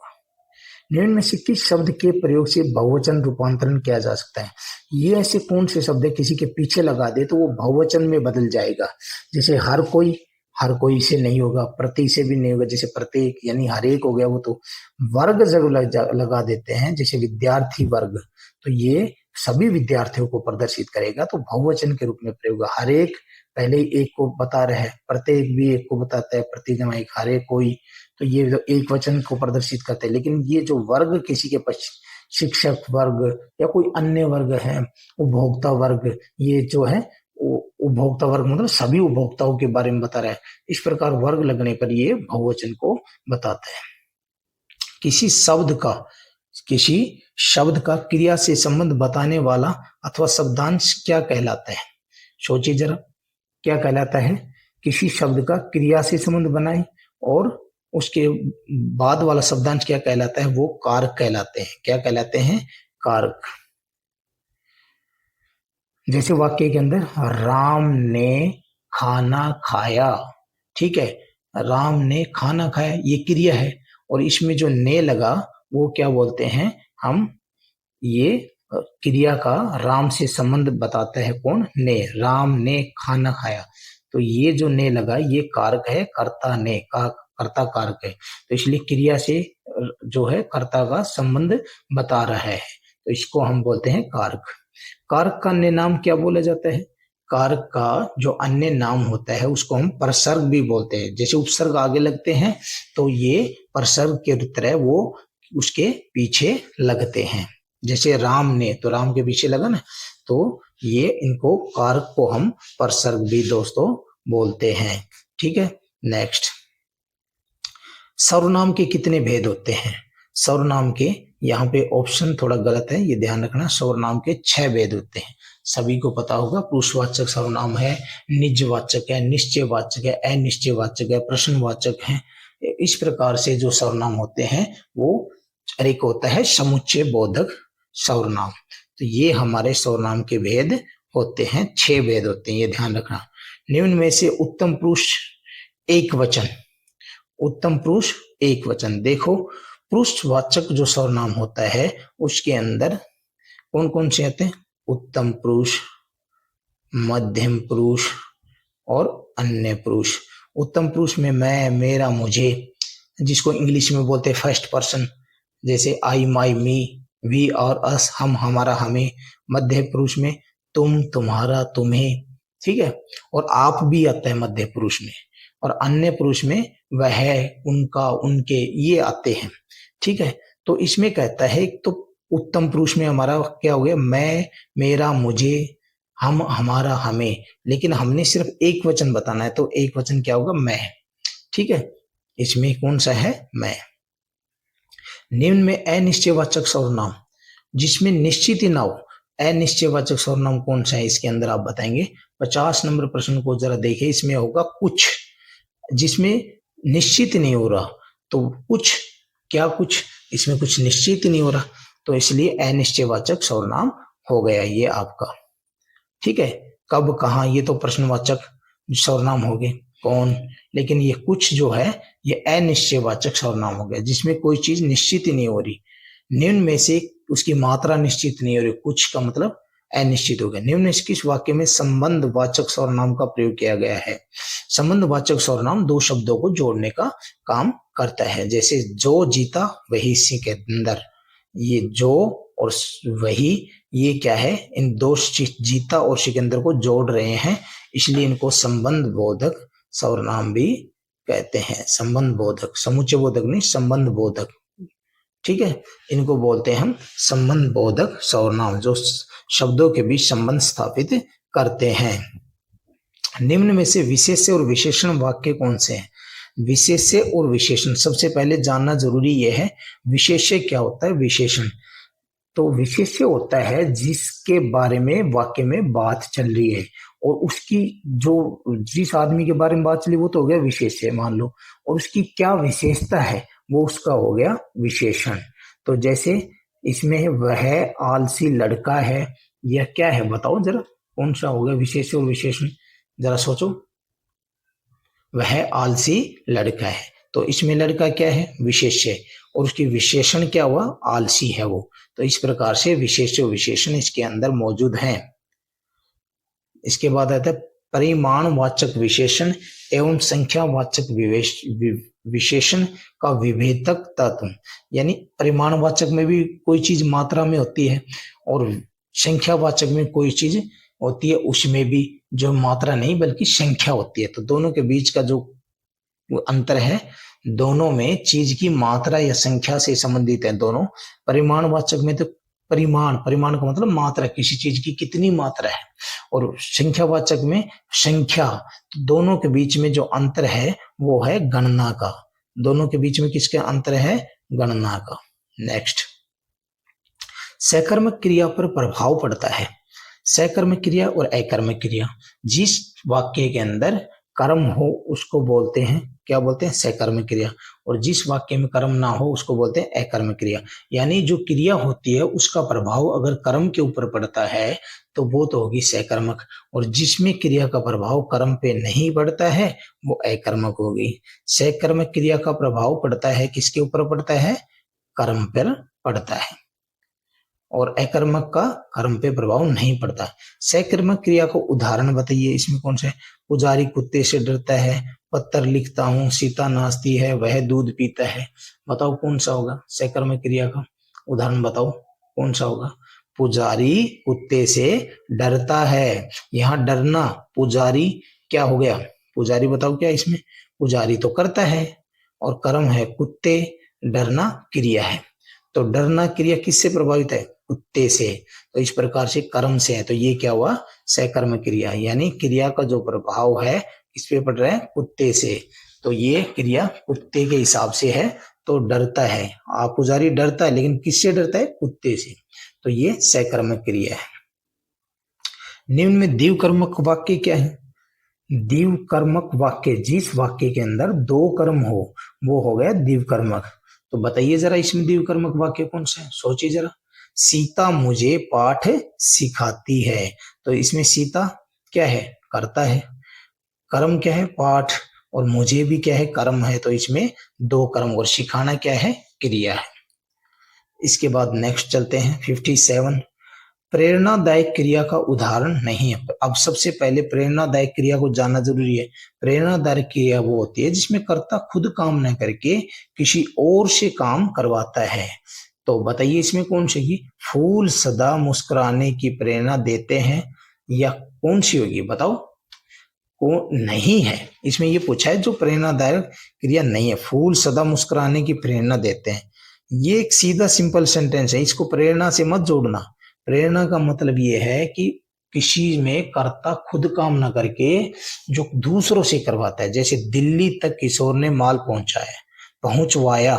निम्न में से किस शब्द के प्रयोग से बहुवचन रूपांतरण किया जा सकता है? ये ऐसे कौन से शब्द है किसी के पीछे लगा दे तो वो बहुवचन में बदल जाएगा। जैसे हर कोई से नहीं होगा, प्रति से भी नहीं होगा, जैसे प्रत्येक यानी हर एक हो गया वो तो। वर्ग जरूर लगा देते हैं, जैसे विद्यार्थी वर्ग, तो ये सभी विद्यार्थियों को प्रदर्शित करेगा, तो बहुवचन के रूप में प्रयोग। हर एक पहले एक को बता रहे हैं, प्रत्येक भी एक को बताता है, प्रति जमा एक, हर एक कोई, तो ये एक वचन को प्रदर्शित करते हैं। लेकिन ये जो वर्ग किसी के शिक्षक वर्ग या कोई अन्य वर्ग है, उपभोक्ता वर्ग, ये जो है उपभोक्ता वर्ग मतलब सभी उपभोक्ताओं के बारे में बता रहा है। इस प्रकार वर्ग लगने पर ये बहुवचन को बताता है। किसी शब्द का क्रिया से संबंध बताने वाला अथवा शब्दांश क्या कहलाता है? सोचिए जरा, क्या कहलाता है? किसी शब्द का क्रिया से संबंध बनाए और उसके बाद वाला शब्दांश क्या कहलाता है? वो कारक कहलाते हैं। क्या कहलाते हैं? कारक। जैसे वाक्य के अंदर राम ने खाना खाया, ठीक है, राम ने खाना खाया, ये क्रिया है, और इसमें जो ने लगा वो क्या बोलते हैं हम? ये क्रिया का राम से संबंध बताता है कौन? ने। राम ने खाना खाया, तो ये जो ने लगा ये कारक है, कर्ता ने का कर्ता कारक है, तो इसलिए क्रिया से जो है कर्ता का संबंध बता रहा है, तो इसको हम बोलते हैं कारक। कारक का अन्य नाम क्या बोला जाता है? कारक का जो अन्य नाम होता है उसको हम प्रसर्ग भी बोलते हैं। जैसे उपसर्ग आगे लगते हैं तो ये प्रसर्ग के तरह वो उसके पीछे लगते हैं। जैसे राम ने, तो राम के पीछे लगा ना, तो ये इनको कारक को हम प्रसर्ग भी दोस्तों बोलते हैं। ठीक है, नेक्स्ट, सर्वनाम के कितने भेद होते हैं? सर्वनाम के यहाँ पे ऑप्शन थोड़ा गलत है, ये ध्यान रखना। सर्वनाम के 6 भेद होते हैं, सभी को पता होगा। पुरुषवाचक सर्वनाम है, निजवाचक है, निश्चयवाचक है, अनिश्चयवाचक है, प्रश्नवाचक है। इस प्रकार से जो सर्वनाम होते हैं वो एक होता है समुच्चय बोधक सर्वनाम। तो ये हमारे सर्वनाम के भेद होते हैं, 6 भेद होते हैं, ये ध्यान रखना। निम्न में से उत्तम पुरुष एक वचन, उत्तम पुरुष एक वचन, देखो पुरुषवाचक जो सर्वनाम होता है उसके अंदर कौन कौन से आते हैं? उत्तम पुरुष, मध्यम पुरुष और अन्य पुरुष। उत्तम पुरुष में मैं, मेरा, मुझे, जिसको इंग्लिश में बोलते हैं फर्स्ट पर्सन, जैसे आई, माई, मी, वी और अस, हम, हमारा, हमें। मध्य पुरुष में तुम, तुम्हारा, तुम्हें, ठीक है, और आप भी आता है मध्य पुरुष में। और अन्य पुरुष में वह, उनका, उनके, ये आते हैं। ठीक है, तो इसमें कहता है तो उत्तम पुरुष में हमारा क्या हो गया? मैं, मेरा, मुझे, हम, हमारा, हमें, लेकिन हमने सिर्फ एक वचन बताना है, तो एक वचन क्या होगा? मैं। ठीक है, इसमें कौन सा है? मैं। निम्न में अनिश्चयवाचक सर्वनाम जिसमें निश्चित ही ना हो, अनिश्चयवाचक सर्वनाम कौन सा है इसके अंदर आप बताएंगे? 50 नंबर प्रश्न को जरा देखिए, इसमें होगा कुछ, जिसमें निश्चित नहीं हो रहा, तो कुछ, क्या कुछ? इसमें कुछ निश्चित नहीं हो रहा, तो इसलिए अनिश्चयवाचक सर्वनाम हो गया ये आपका। ठीक है, कब, कहाँ, ये तो प्रश्नवाचक सर्वनाम हो गए, कौन, लेकिन ये कुछ जो है ये अनिश्चयवाचक सर्वनाम हो गया, जिसमें कोई चीज निश्चित ही नहीं हो रही। निम्न में से उसकी मात्रा निश्चित नहीं हो रही, कुछ का मतलब अनिश्चित हो गया। निम्न में किस वाक्य में संबंधवाचक सर्वनाम का प्रयोग किया गया है? संबंधवाचक सर्वनाम दो शब्दों को जोड़ने का काम करता है, जैसे जो जीता वही सिकंदर, ये जो और वही ये क्या है, इन दो जीता और सिकंदर को जोड़ रहे हैं, इसलिए इनको संबंध बोधक सर्वनाम भी कहते हैं। संबंध बोधक, समुच्चय बोधक नहीं, संबंध बोधक, ठीक है। इनको बोलते हैं हम संबंध बोधक सर्वनाम, जो शब्दों के बीच संबंध स्थापित करते हैं। निम्न में से विशेष्य और विशेषण वाक्य कौन से हैं? विशेष्य और विशेषण, सबसे पहले जानना जरूरी यह है विशेष्य क्या होता है, विशेषण। तो विशेष्य होता है जिसके बारे में वाक्य में बात चल रही है, और उसकी जो जिस आदमी के बारे में बात चली वो तो हो गया विशेष्य मान लो, और उसकी क्या विशेषता है वो उसका हो गया विशेषण। तो जैसे इसमें है वह आलसी लड़का है, यह क्या है बताओ जरा, कौन सा हो गया विशेष्य और विशेषण, जरा सोचो। वह आलसी लड़का है, तो इसमें लड़का क्या है, विशेष्य, और उसकी विशेषण क्या हुआ, आलसी है वो। तो इस प्रकार से विशेष्य और विशेषण इसके अंदर मौजूद हैं। इसके बाद आता है परिमाणवाचक विशेषण एवं संख्यावाचक विशेषण का विभेदक तत्व। यानी परिमाणवाचक में भी कोई चीज मात्रा में होती है और संख्यावाचक में कोई चीज होती है, उसमें भी जो मात्रा नहीं बल्कि संख्या होती है। तो दोनों के बीच का जो अंतर है, दोनों में चीज की मात्रा या संख्या से संबंधित है दोनों। परिमाणवाचक में तो परिमाण का मतलब मात्रा, किसी चीज की कितनी मात्रा है, और संख्यावाचक में संख्या। तो दोनों के बीच में जो अंतर है वो है गणना का। दोनों के बीच में किसका अंतर है, गणना का। नेक्स्ट, सकर्मक क्रिया पर प्रभाव पड़ता है। सकर्मक क्रिया और अकर्मक क्रिया, जिस वाक्य के अंदर कर्म हो उसको बोलते हैं, क्या बोलते हैं, सकर्मक क्रिया, और जिस वाक्य में कर्म ना हो उसको बोलते हैं अकर्मक क्रिया। यानी जो क्रिया होती है उसका प्रभाव अगर कर्म के ऊपर पड़ता है तो वो तो होगी सकर्मक, और जिसमें क्रिया का प्रभाव कर्म पे नहीं पड़ता है वो अकर्मक होगी। सकर्मक क्रिया का प्रभाव पड़ता है किसके ऊपर पड़ता है, कर्म पर पड़ता है, और अकर्मक का कर्म पे प्रभाव नहीं पड़ता। सकर्मक क्रिया को उदाहरण बताइए, इसमें कौन से, पुजारी कुत्ते से डरता है, पत्थर लिखता हूँ, सीता नाचती है, वह दूध पीता है। बताओ कौन सा होगा, सकर्मक क्रिया का उदाहरण बताओ कौन सा होगा। पुजारी कुत्ते से डरता है, यहाँ डरना, पुजारी क्या हो गया, पुजारी बताओ क्या इसमें, पुजारी तो करता है और कर्म है कुत्ते, डरना क्रिया है। तो डरना क्रिया किससे प्रभावित है, कुत्ते से, तो इस प्रकार से कर्म से है। तो ये क्या हुआ, सकर्म क्रिया, यानी क्रिया का जो प्रभाव है किस पे पड़ रहा है, कुत्ते से। तो ये क्रिया कुत्ते के हिसाब से है, तो डरता है, आप पुजारी डरता है, लेकिन किससे डरता है, कुत्ते से। तो ये सकर्म क्रिया है। निम्न में द्विकर्मक वाक्य क्या है, द्विकर्मक वाक्य, जिस वाक्य के अंदर दो कर्म हो वो हो गया द्विकर्मक। तो बताइए जरा इसमें द्विकर्मक वाक्य कौन सा है, सोचिए जरा। सीता मुझे पाठ सिखाती है, तो इसमें सीता क्या है, करता है, कर्म क्या है, पाठ, और मुझे भी क्या है, कर्म है। तो इसमें दो कर्म, और सिखाना क्या है, क्रिया है। इसके बाद नेक्स्ट चलते हैं 57, प्रेरणादायक क्रिया का उदाहरण नहीं है। अब सबसे पहले प्रेरणादायक क्रिया को जानना जरूरी है। प्रेरणादायक क्रिया वो होती है जिसमें कर्ता खुद काम न करके किसी और से काम करवाता है। तो बताइए इसमें कौन सी होगी, फूल सदा मुस्कुराने की प्रेरणा देते हैं, या कौन सी होगी बताओ, को नहीं है, इसमें ये पूछा है जो प्रेरणादायक क्रिया नहीं है, फूल सदा मुस्कुराने की प्रेरणा देते हैं। ये एक सीधा सिंपल सेंटेंस है, इसको प्रेरणा से मत जोड़ना। प्रेरणा का मतलब ये है कि किसी में कर्ता खुद काम ना करके जो दूसरों से करवाता है। जैसे दिल्ली तक किशोर ने माल पहुंचवाया,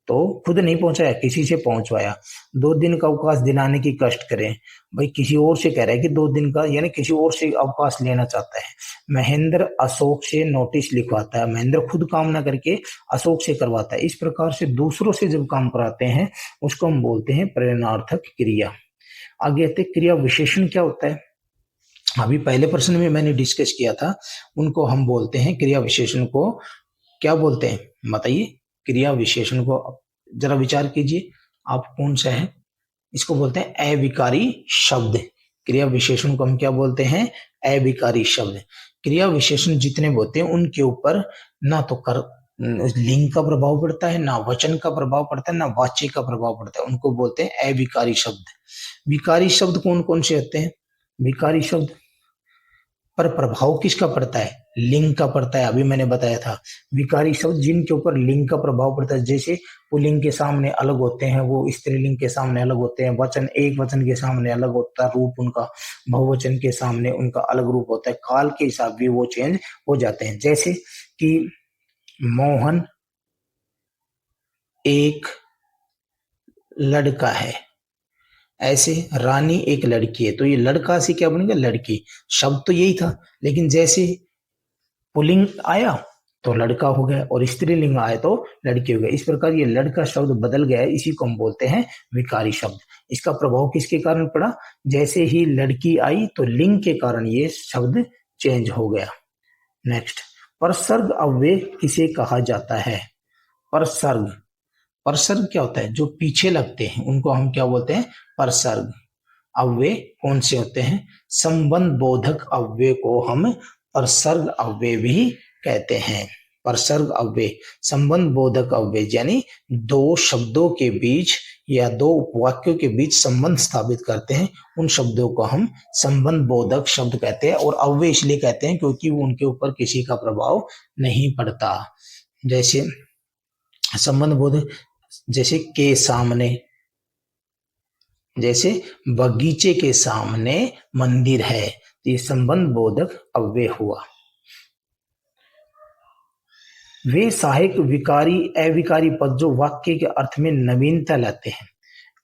तो खुद नहीं पहुंचाया, किसी से पहुंचवाया। 2 दिन का अवकाश दिलाने की कष्ट करें, भाई किसी और से कह रहा है कि 2 दिन का, यानी किसी और से अवकाश लेना चाहता है। महेंद्र अशोक से नोटिस लिखवाता है, महेंद्र खुद काम ना करके अशोक से करवाता है। इस प्रकार से दूसरों से जब काम कराते हैं उसको हम बोलते हैं प्रेरणार्थक क्रिया। आगे आते क्रिया विशेषण क्या होता है, अभी पहले प्रश्न में मैंने डिस्कस किया था, उनको हम बोलते हैं क्रिया विशेषण को क्या बोलते हैं बताइए। क्रिया विशेषण को जरा विचार कीजिए आप कौन सा है, इसको बोलते हैं अविकारी शब्द। क्रिया विशेषण को हम क्या बोलते हैं, अविकारी शब्द। क्रिया विशेषण जितने होते हैं उनके ऊपर ना तो लिंग का प्रभाव पड़ता है, ना वचन का प्रभाव पड़ता है, ना वाच्य का प्रभाव पड़ता है, उनको बोलते हैं अविकारी शब्द। विकारी शब्द कौन कौन से होते हैं? विकारी शब्द पर प्रभाव किसका पड़ता है? लिंग का पड़ता है, अभी मैंने बताया था। विकारी शब्द जिनके ऊपर लिंग का प्रभाव पड़ता है, जैसे पुल्लिंग के सामने अलग होते हैं, वो स्त्रीलिंग के सामने अलग होते हैं, वचन एक वचन के सामने अलग होता है रूप उनका, बहुवचन के सामने उनका अलग रूप होता है, काल के हिसाब भी वो चेंज हो जाते हैं। जैसे कि मोहन एक लड़का है, ऐसे रानी एक लड़की है, तो ये लड़का से क्या बनेगा? लड़की। शब्द तो यही था, लेकिन जैसे पुल्लिंग आया तो लड़का हो गया और स्त्रीलिंग आया तो लड़की हो गया। इस प्रकार ये लड़का शब्द बदल गया है, इसी को हम बोलते हैं विकारी शब्द। इसका प्रभाव किसके कारण पड़ा? जैसे ही लड़की आई तो लिंग के कारण ये शब्द चेंज हो गया। नेक्स्ट, परसर्ग अव्यय किसे कहा जाता है? परसर्ग, परसर्ग क्या होता है? जो पीछे लगते हैं उनको हम क्या बोलते हैं? परसर्ग। अव्यय कौन से होते हैं? संबंध बोधक अव्यय को हम परसर्ग अव्यय भी कहते हैं। परसर्ग अव्यय संबंध बोधक अव्यय, यानी दो शब्दों के बीच या दो वाक्यों के बीच संबंध स्थापित करते हैं, उन शब्दों को हम संबंध बोधक शब्द कहते हैं। और अव्यय इसलिए कहते हैं क्योंकि उनके ऊपर किसी का प्रभाव नहीं पड़ता। जैसे संबंध बोधक, जैसे के सामने, जैसे बगीचे के सामने मंदिर है, तो ये संबंध बोधक अव्यय हुआ। वे सहायक विकारी अविकारी पद जो वाक्य के अर्थ में नवीनता लाते हैं।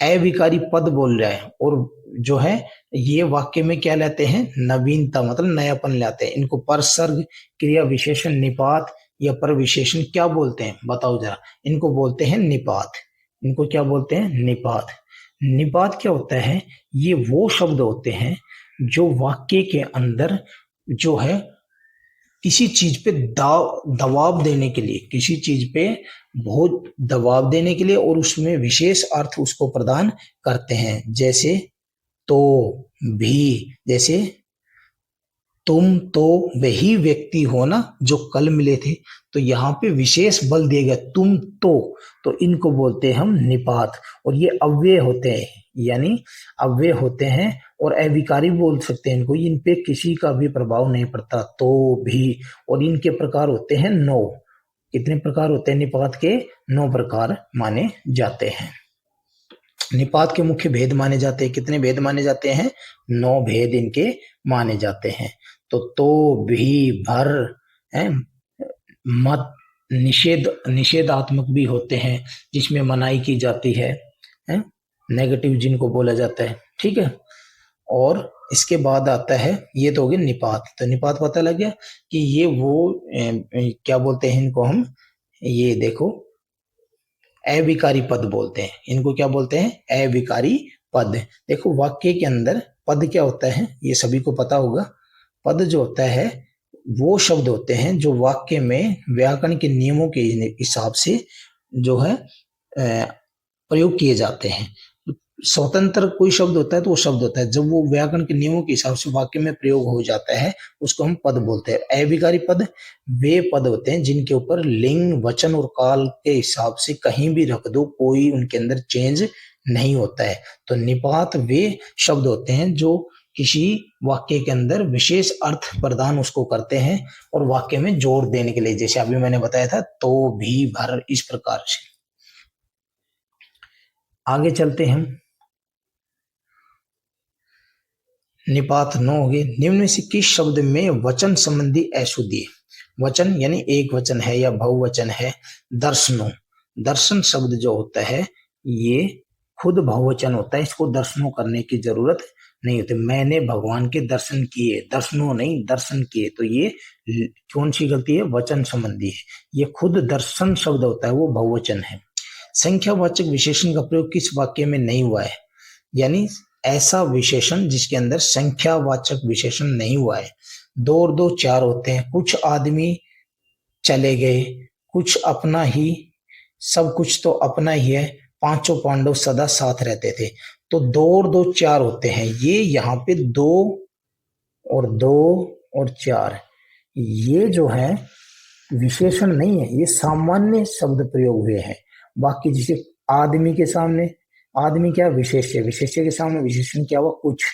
अविकारी पद बोल रहा है और जो है ये वाक्य में क्या लाते हैं? नवीनता, मतलब नयापन लाते हैं। इनको परसर्ग, क्रिया विशेषण, निपात या परविशेषण क्या बोलते हैं? बताओ जरा। इनको बोलते हैं निपात। इनको क्या बोलते हैं? निपात। निपात क्या होता है? ये वो शब्द होते हैं जो वाक्य के अंदर जो है किसी चीज पे दबाव देने के लिए, किसी चीज पे बहुत दबाव देने के लिए और उसमें विशेष अर्थ उसको प्रदान करते हैं। जैसे तो, भी, जैसे तुम तो वही व्यक्ति हो ना जो कल मिले थे, तो यहाँ पे विशेष बल दिया गया तुम तो इनको बोलते हैं हम निपात। और ये अव्यय होते हैं, यानी अव्यय होते हैं और अविकारी बोल सकते हैं इनको, इन पे किसी का भी प्रभाव नहीं पड़ता। तो भी, और इनके प्रकार होते हैं 9। कितने प्रकार होते हैं निपात के? 9 प्रकार माने जाते हैं। निपात के मुख्य भेद माने जाते हैं, कितने भेद माने जाते हैं? 9 भेद इनके माने जाते हैं। तो भी, भर, है, मत, निषेधात्मक भी होते हैं जिसमें मनाही की जाती है, नेगेटिव जिनको बोला जाता है, ठीक है। और इसके बाद आता है, ये तो हो गया निपात। तो निपात पता लग गया कि ये वो क्या बोलते हैं इनको हम, ये देखो अविकारी पद बोलते हैं। इनको क्या बोलते हैं? अविकारी पद। देखो वाक्य के अंदर पद क्या होता है ये सभी को पता होगा। पद जो होता है वो शब्द होते हैं जो वाक्य में व्याकरण के नियमों के हिसाब से जो है प्रयोग किए जाते हैं। स्वतंत्र कोई शब्द होता है तो वो शब्द होता है, जब वो व्याकरण के नियमों के हिसाब से वाक्य में प्रयोग हो जाता है उसको हम पद बोलते हैं। अविकारी पद वे पद होते हैं जिनके ऊपर लिंग, वचन और काल के हिसाब से कहीं भी रख दो, कोई उनके अंदर चेंज नहीं होता है। तो निपात वे शब्द होते हैं जो किसी वाक्य के अंदर विशेष अर्थ प्रदान उसको करते हैं और वाक्य में जोर देने के लिए, जैसे अभी मैंने बताया था तो, भी, भर, इस प्रकार से। आगे चलते हैं हम। निपात 9 हो गए। निम्न में से किस शब्द में वचन संबंधी अशुद्धि है? वचन यानी एक वचन है या बहुवचन है। दर्शनों, दर्शन शब्द जो होता है ये खुद बहुवचन होता है, इसको दर्शनों करने की जरूरत नहीं होती। मैंने भगवान के दर्शन किए, दर्शनों नहीं दर्शन किए, तो ये कौन सी गलती है? वचन संबंधी है। ये खुद दर्शन शब्द होता है वो बहुवचन है। संख्यावाचक विशेषण का प्रयोग किस वाक्य में नहीं हुआ है? यानी ऐसा विशेषण जिसके अंदर संख्यावाचक विशेषण नहीं हुआ है। 2 और 2 4 होते हैं। कुछ आदमी चले गए, कुछ अपना ही, सब कुछ तो अपना ही है, पांचों पांडव सदा साथ रहते थे। तो 2 और 2 4 होते हैं। ये यहाँ पे 2 और 4 ये जो है विशेषण नहीं है, ये सामान्य शब्द प्रयोग हुए हैं। बाकी जैसे आदमी के सामने आदमी क्या, विशेष्य, विशेष्य के सामने विशेषण क्या हुआ, कुछ।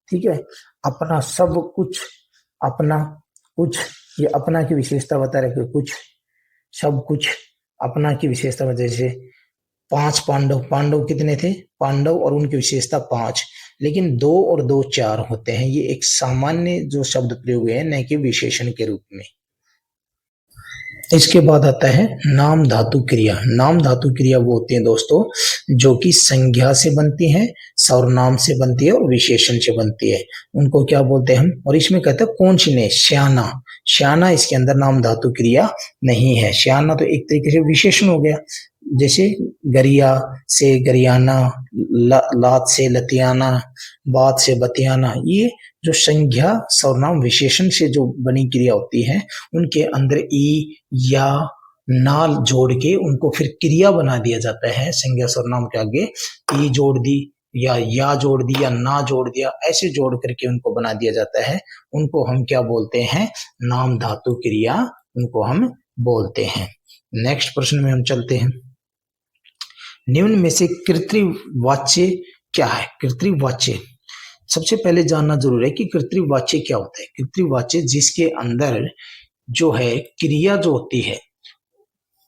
ठीक है, अपना, सब कुछ, अपना, कुछ, ये अपना की विशेषता बता रहे, कुछ, सब कुछ, अपना की विशेषता बता। जैसे 5 पांडव, पांडव कितने थे, पांडव और उनकी विशेषता 5, लेकिन 2 और 2 4 होते हैं। ये एक सामान्य जो शब्द प्रयोग है, न कि विशेषण के रूप में। इसके बाद आता है नाम धातु क्रिया। नाम धातु क्रिया वो होती है दोस्तों जो कि संज्ञा से बनती हैं, सर्वनाम से बनती है और विशेषण से बनती है। उनको क्या बोलते हैं हम, और इसमें कहते हैं कौन सी नहीं, श्याना। श्याना इसके अंदर नाम धातु क्रिया नहीं है। श्याना तो एक तरीके से विशेषण हो गया, जैसे गरिया से गरियाना, लात से लतियाना, बात से बतियाना। ये जो संज्ञा सर्वनाम विशेषण से जो बनी क्रिया होती है, उनके अंदर ई या ना जोड़ के उनको फिर क्रिया बना दिया जाता है। संज्ञा सर्वनाम के आगे ई जोड़ दी या जोड़ दी या ना जोड़ दिया, ऐसे जोड़ करके उनको बना दिया जाता है। उनको हम क्या बोलते हैं, नाम धातु क्रिया, उनको हम बोलते हैं। नेक्स्ट प्रश्न में हम चलते हैं। निम्न में से कृत्रिवाच्य क्या है। कृत्रिवाच्य सबसे पहले जानना जरूरी है कि कृत्रिवाच्य क्या होता है। कृत्रिवाच्य जिसके अंदर जो है क्रिया जो होती है,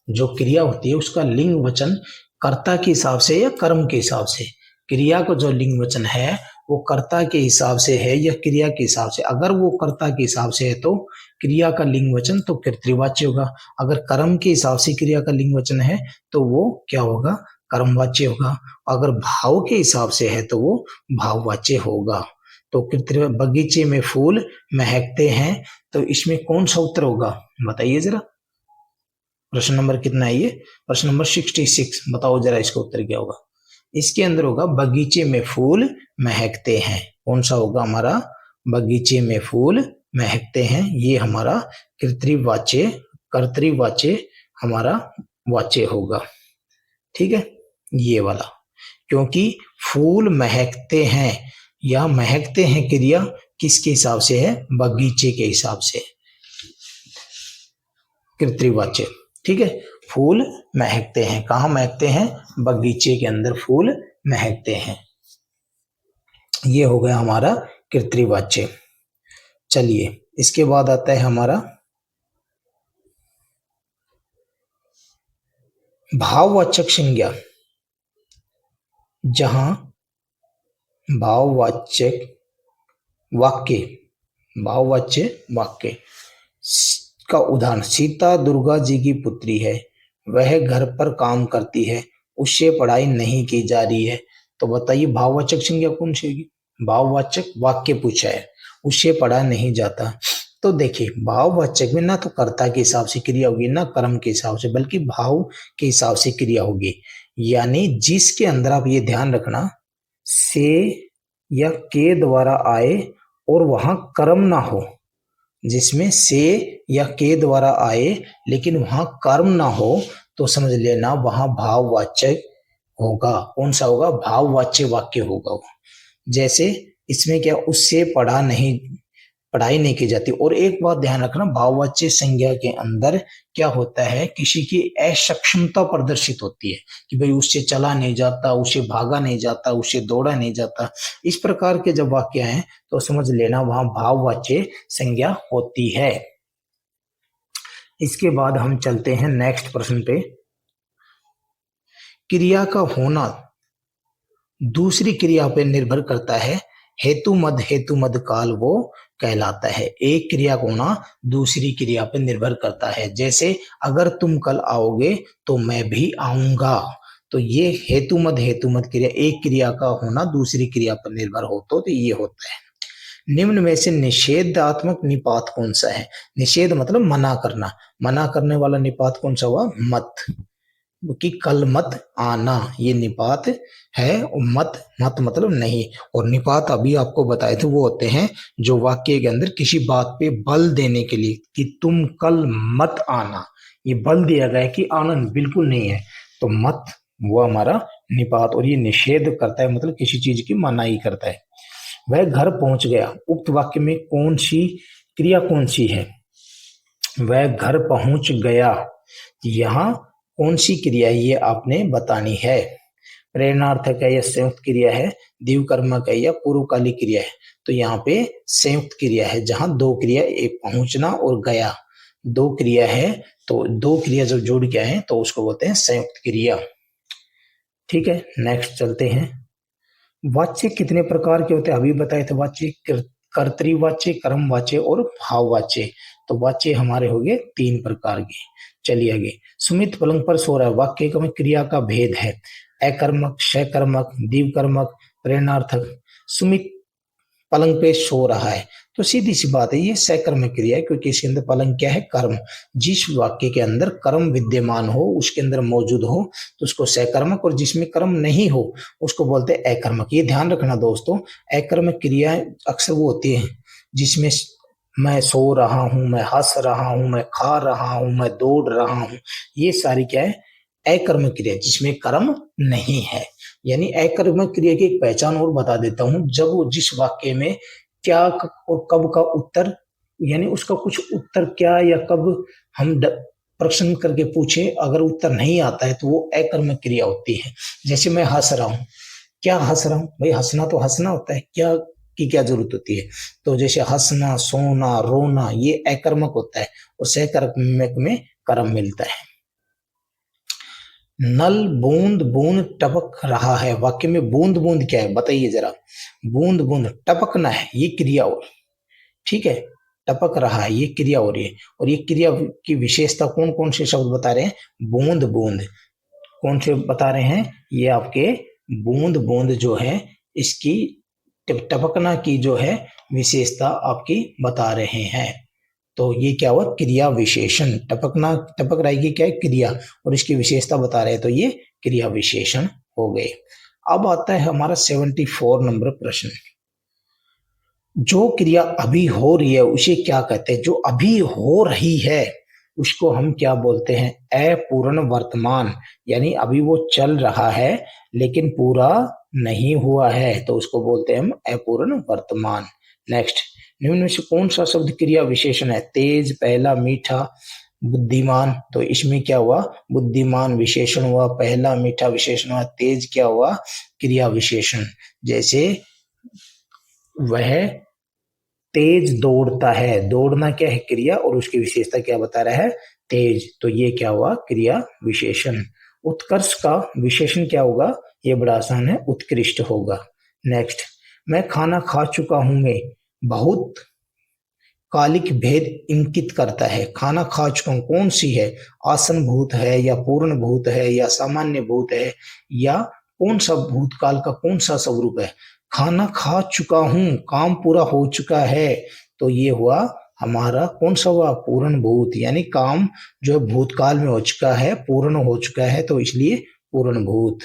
जो क्रिया होती है उसका लिंग वचन कर्ता के हिसाब से या कर्म के हिसाब से। क्रिया को जो लिंग वचन है वो कर्ता के हिसाब से है या क्रिया के हिसाब से। अगर वो कर्ता के हिसाब से है तो क्रिया का लिंग वचन तो कृत्रिवाच्य होगा। अगर कर्म के हिसाब से क्रिया का लिंग वचन है तो वो क्या होगा, कर्मवाच्य होगा। अगर भाव के हिसाब से है तो वो भाववाच्य होगा। तो कृत्रिम बगीचे में फूल महकते हैं, तो इसमें कौन सा उत्तर होगा, बताइए जरा। प्रश्न नंबर कितना है ये, प्रश्न नंबर 66। बताओ जरा इसका उत्तर क्या होगा। इसके अंदर होगा बगीचे में फूल महकते हैं। कौन सा होगा हमारा, बगीचे में फूल महकते हैं। ये हमारा कृत्रिवाच्य, कर्तृवाच्य हमारा वाच्य होगा। ठीक है, ये वाला, क्योंकि फूल महकते हैं या महकते हैं क्रिया किसके हिसाब से है, बगीचे के हिसाब से, कृत्रिवाच्य। ठीक है, फूल महकते हैं, कहाँ महकते हैं, बगीचे के अंदर फूल महकते हैं। ये हो गया हमारा कृत्रिवाच्य। चलिए इसके बाद आता है हमारा भाववाचक संज्ञा। जहां भाववाचक वाक्य, भाववाच्य वाक्य का उदाहरण, सीता दुर्गा जी की पुत्री है, वह घर पर काम करती है, उससे पढ़ाई नहीं की जा रही है। तो बताइए भाववाचक संज्ञा कौन सी होगी, भाववाचक वाक्य पूछा है, उससे पढ़ा नहीं जाता। तो देखिए भाववाचक में ना तो कर्ता के हिसाब से क्रिया होगी ना कर्म के हिसाब से, बल्कि भाव के हिसाब से क्रिया होगी। यानी जिसके अंदर आप ये ध्यान रखना, से या के द्वारा आए और वहां कर्म ना हो, जिसमें से या के द्वारा आए लेकिन वहां कर्म ना हो, तो समझ लेना वहां भाववाचक होगा। कौन सा होगा, भाववाच्य वाक्य होगा। जैसे इसमें क्या, उससे पढ़ाई नहीं की जाती। और एक बात ध्यान रखना, भाववाच्य संज्ञा के अंदर क्या होता है, किसी की असक्षमता प्रदर्शित होती है कि भाई उससे चला नहीं जाता, उससे भागा नहीं जाता, उससे दौड़ा नहीं जाता। इस प्रकार के जब वाक्य हैं तो समझ लेना वहां भाववाच्य संज्ञा होती है। इसके बाद हम चलते हैं नेक्स्ट प्रश्न पे। क्रिया का होना दूसरी क्रिया पर निर्भर करता है, हेतु मद काल वो कहलाता है। एक क्रिया का होना दूसरी क्रिया पर निर्भर करता है। जैसे अगर तुम कल आओगे तो मैं भी आऊंगा, तो ये हेतु मद क्रिया, एक क्रिया का होना दूसरी क्रिया पर निर्भर हो तो ये होता है। निम्न में से निषेधात्मक निपात कौन सा है। निषेध मतलब मना करना, मना करने वाला निपात कौन सा हुआ, मत, कि कल मत आना, ये निपात है। और मत मतलब नहीं। और निपात अभी आपको बताए थे वो होते हैं जो वाक्य के अंदर किसी बात पे बल देने के लिए, कि तुम कल मत आना, ये बल दिया गया है कि आनंद बिल्कुल नहीं है, तो मत वो हमारा निपात। और ये निषेध करता है, मतलब किसी चीज की मनाही करता है। वह घर पहुंच गया, उक्त वाक्य में कौन सी क्रिया कौन सी है, वह घर पहुंच गया, यहाँ कौन सी क्रिया है ये आपने बतानी है। प्रेरणार्थक है या संयुक्त क्रिया है, द्विकर्मक है या पूर्वकालिक क्रिया है। तो यहाँ पे संयुक्त क्रिया है, जहां दो क्रिया, एक पहुंचना और गया, दो क्रिया है, तो दो क्रिया जब जुड़ के आए तो उसको बोलते हैं संयुक्त क्रिया। ठीक है, नेक्स्ट चलते हैं। वाच्य कितने प्रकार के होते हैं, अभी बताए थे वाच्य, कर्तृवाच्य, कर्मवाच्य और भाववाच्य। तो वाच्य हमारे हो गए 3 प्रकार के। चलिए आगे। सुमित पलंग पर सो रहा है, वाक्य में क्रिया का भेद है, अकर्मक, सकर्मक, द्विकर्मक, प्रेरणार्थक। सुमित पलंग पे सो रहा है, तो सीधी सी बात है ये सकर्मक क्रिया है, क्योंकि इसके अंदर पलंग क्या है, कर्म। जिस वाक्य के अंदर कर्म विद्यमान हो, उसके अंदर मौजूद हो, तो उसको सकर्मक, और जिसमें कर्म नहीं हो उसको बोलते हैं अकर्मक। ये ध्यान रखना दोस्तों, अकर्मक क्रियाएं अक्सर वो होती है जिसमें मैं सो रहा हूं, मैं हंस रहा हूं, मैं खा रहा हूं, मैं दौड़ रहा हूं, ये सारी क्या है, अकर्मक क्रिया, जिसमें कर्म नहीं है। यानी अकर्मक क्रिया की एक पहचान और बता देता हूं, जब वो जिस वाक्य में क्या और कब का उत्तर, यानी उसका कुछ उत्तर क्या या कब हम प्रश्न करके पूछे, अगर उत्तर नहीं आता है तो वो अकर्मक क्रिया होती है। जैसे मैं हंस रहा हूं, क्या हंस रहा हूं, भाई हंसना तो हंसना होता है, क्या की क्या जरूरत होती है। तो जैसे हंसना, सोना, रोना, ये अकर्मक होता है, और सकर्मक में कर्म मिलता है। नल बूंद बूंद टपक रहा है, वाक्य में बूंद बूंद क्या है बताइए जरा। बूंद बूंद टपकना है, ये क्रिया हो, ठीक है, टपक रहा है ये क्रिया हो रही है। और ये क्रिया की विशेषता कौन कौन से शब्द बता रहे हैं, बूंद बूंद, कौन से बता रहे हैं, ये आपके बूंद बूंद जो है इसकी टपकना की जो है विशेषता आपकी बता रहे हैं। तो ये क्या हुआ, क्रिया विशेषण। टपकना, टपक रही की क्या है, क्रिया, और इसकी विशेषता बता रहे हैं, तो ये क्रिया विशेषण हो गए। अब आता है हमारा 74 नंबर प्रश्न। जो क्रिया अभी हो रही है उसे क्या कहते हैं, जो अभी हो रही है उसको हम क्या बोलते हैं, अपूर्ण वर्तमान। यानी अभी वो चल रहा है लेकिन पूरा नहीं हुआ है, तो उसको बोलते हैं हम अपूर्ण वर्तमान। नेक्स्ट, निम्न में से कौन सा शब्द क्रिया विशेषण है, तेज, पहला, मीठा, बुद्धिमान। तो इसमें क्या हुआ, बुद्धिमान विशेषण हुआ, पहला मीठा विशेषण हुआ, तेज क्या हुआ, क्रिया विशेषण। जैसे वह तेज दौड़ता है, दौड़ना क्या है, क्रिया, और उसकी विशेषता क्या बता रहा है, तेज, तो ये क्या हुआ, क्रिया विशेषण। उत्कर्ष का विशेषण क्या होगा, ये बड़ा आसान है, उत्कृष्ट होगा। नेक्स्ट, मैं खाना खा चुका हूं में बहुत कालिक भेद इंकित करता है, खाना खा चुका हूं कौन सी है, आसन भूत है या पूर्ण भूत है या सामान्य भूत है, या कौन सा भूतकाल का कौन सा स्वरूप है। खाना खा चुका हूं, काम पूरा हो चुका है, तो ये हुआ हमारा कौन सा हुआ, पूर्ण भूत, यानी काम जो है भूतकाल में हो चुका है, पूर्ण हो चुका है, तो इसलिए पूर्ण भूत।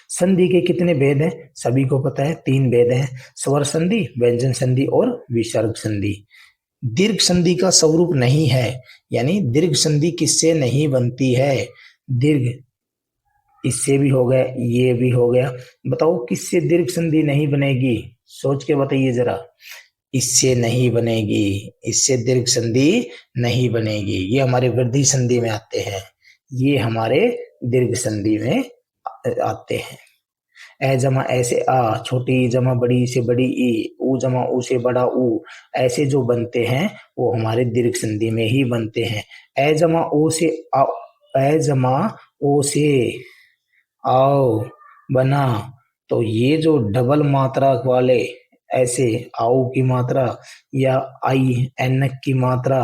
संधि के कितने भेद हैं, सभी को पता है, 3 भेद हैं, स्वर संधि, व्यंजन संधि और विसर्ग संधि। दीर्घ संधि का स्वरूप नहीं है, यानी दीर्घ संधि किससे नहीं बनती है, दीर्घ इससे भी हो गया, ये भी हो गया, बताओ किससे दीर्घ संधि नहीं बनेगी, सोच के बताइए जरा। इससे नहीं बनेगी, इससे दीर्घ संधि नहीं बनेगी, ये हमारे वृद्धि संधि में आते हैं, ये हमारे दीर्घ संधि में आते हैं। ए जमा ऐसे आ, छोटी ई जमा बड़ी ई से बड़ी ई, ऊ जमा ऊ से बड़ा ऊ, ऐसे जो बनते हैं वो हमारे दीर्घ संधि में ही बनते हैं। ए जमा ओ से आ, ए जमा ओ से आओ बना, तो ये जो डबल मात्रा वाले ऐसे आओ की मात्रा या आई एनक की मात्रा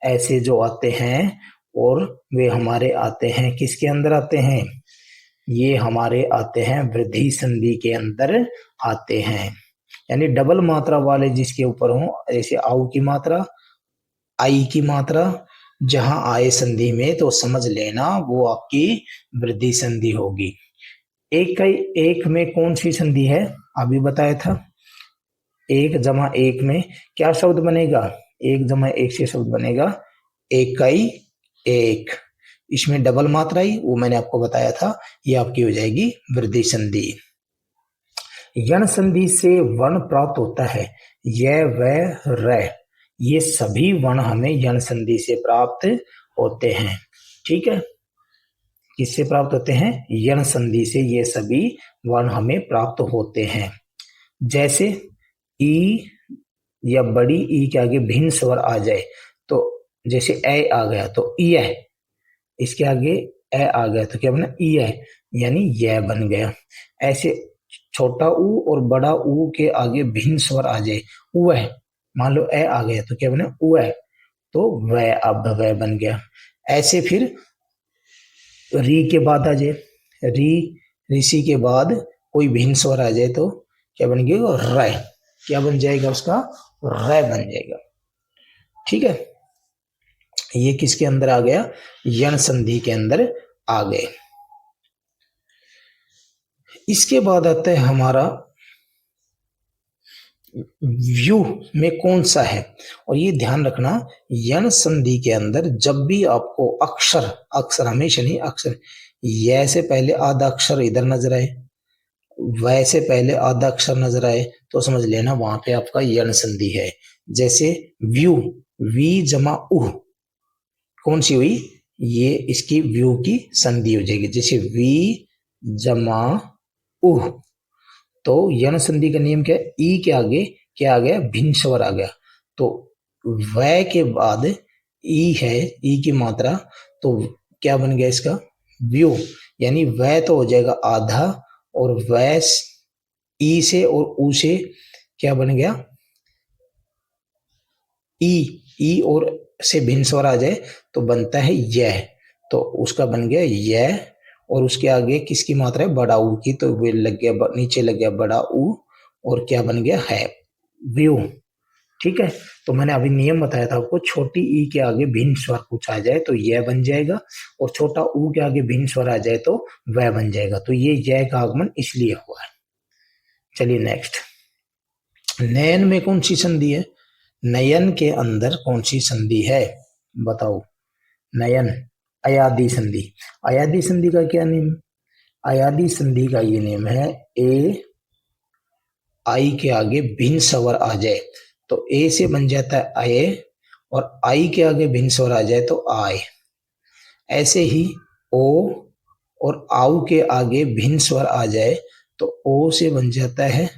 ऐसे जो आते हैं, और वे हमारे आते हैं किसके अंदर आते हैं, ये हमारे आते हैं वृद्धि संधि के अंदर आते हैं। यानी डबल मात्रा वाले जिसके ऊपर हो, जैसे आउ की मात्रा, आई की मात्रा, जहां आए संधि में तो समझ लेना वो आपकी वृद्धि संधि होगी। एक का एक में कौन सी संधि है, अभी बताया था, एक जमा एक में क्या शब्द बनेगा, एक जमा एक से शब्द बनेगा इकाई एक, इसमें डबल मात्रा आई वो मैंने आपको बताया था, ये आपकी हो जाएगी वृद्धि संधि। यण संधि से वर्ण प्राप्त होता है, यह वह रह, ये सभी वर्ण हमें यण संधि से प्राप्त होते हैं। ठीक है, किससे प्राप्त होते हैं? यण संधि से ये सभी वर्ण हमें प्राप्त होते हैं। जैसे ई या बड़ी ई के आगे भिन्न स्वर आ जाए, तो जैसे ए आ गया तो ई है, इसके आगे ए आ गया तो क्या बना? ई है, यानी यह बन गया। ऐसे छोटा ऊ और बड़ा ऊ के आगे भिन्न स्वर आ जाए, उ है, मान लो ए आ गया तो क्या बना? उ है, तो वह, अब वह बन गया। ऐसे फिर री के बाद आ जाए, री, ऋषि के बाद कोई भिन्न स्वर आ जाए तो क्या बन गया? र, क्या बन जाएगा उसका? र बन जाएगा। ठीक है, ये किसके अंदर आ गया? यण संधि के अंदर आ गए। इसके बाद आता है हमारा व्यू में कौन सा है, और ये ध्यान रखना, यण संधि के अंदर जब भी आपको अक्षर, अक्षर हमेशा नहीं, अक्षर य से पहले आधा अक्षर इधर नजर आए, वै से पहले आधा अक्षर नजर आए, तो समझ लेना वहां पे आपका यण संधि है। जैसे व्यू, वी जमा उह, कौन सी हुई? ये इसकी व्यू की संधि हो जाएगी। जैसे वी जमा उह, तो यण संधि का नियम क्या है? ई के आगे क्या आ गया? भिन्न स्वर आ गया, तो वै के बाद ई है, ई की मात्रा, तो क्या बन गया इसका? व्यू, यानी वै तो हो जाएगा आधा, और वै ई से और ऊ से क्या बन गया? ई, ई और से भिन्न स्वर आ जाए तो बनता है यह, तो उसका बन गया यह, और उसके आगे किसकी मात्रा है? बड़ा ऊ की, तो वे लग गया, नीचे लग गया बड़ा ऊ, और क्या बन गया? है, व्यू। ठीक है, तो मैंने अभी नियम बताया था आपको, छोटी ई के आगे भिन्न स्वर कुछ आ जाए तो यह बन जाएगा, और छोटा ऊ के आगे भिन्न स्वर आ जाए तो वह बन जाएगा। तो ये यह का आगमन इसलिए हुआ है। चलिए नेक्स्ट, नयन में कौन सी संधि है? नयन के अंदर कौन सी संधि है? बताओ। नयन, अयादी संधि। अयादी संधि का क्या नियम? अयादी संधि का ये नियम है, ए आई के आगे भिन्न स्वर आ जाए तो ए से बन जाता है अये, और आई के आगे भिन्न स्वर आ जाए तो आय। ऐसे ही ओ और आउ के आगे भिन्न स्वर आ जाए तो ओ से बन जाता है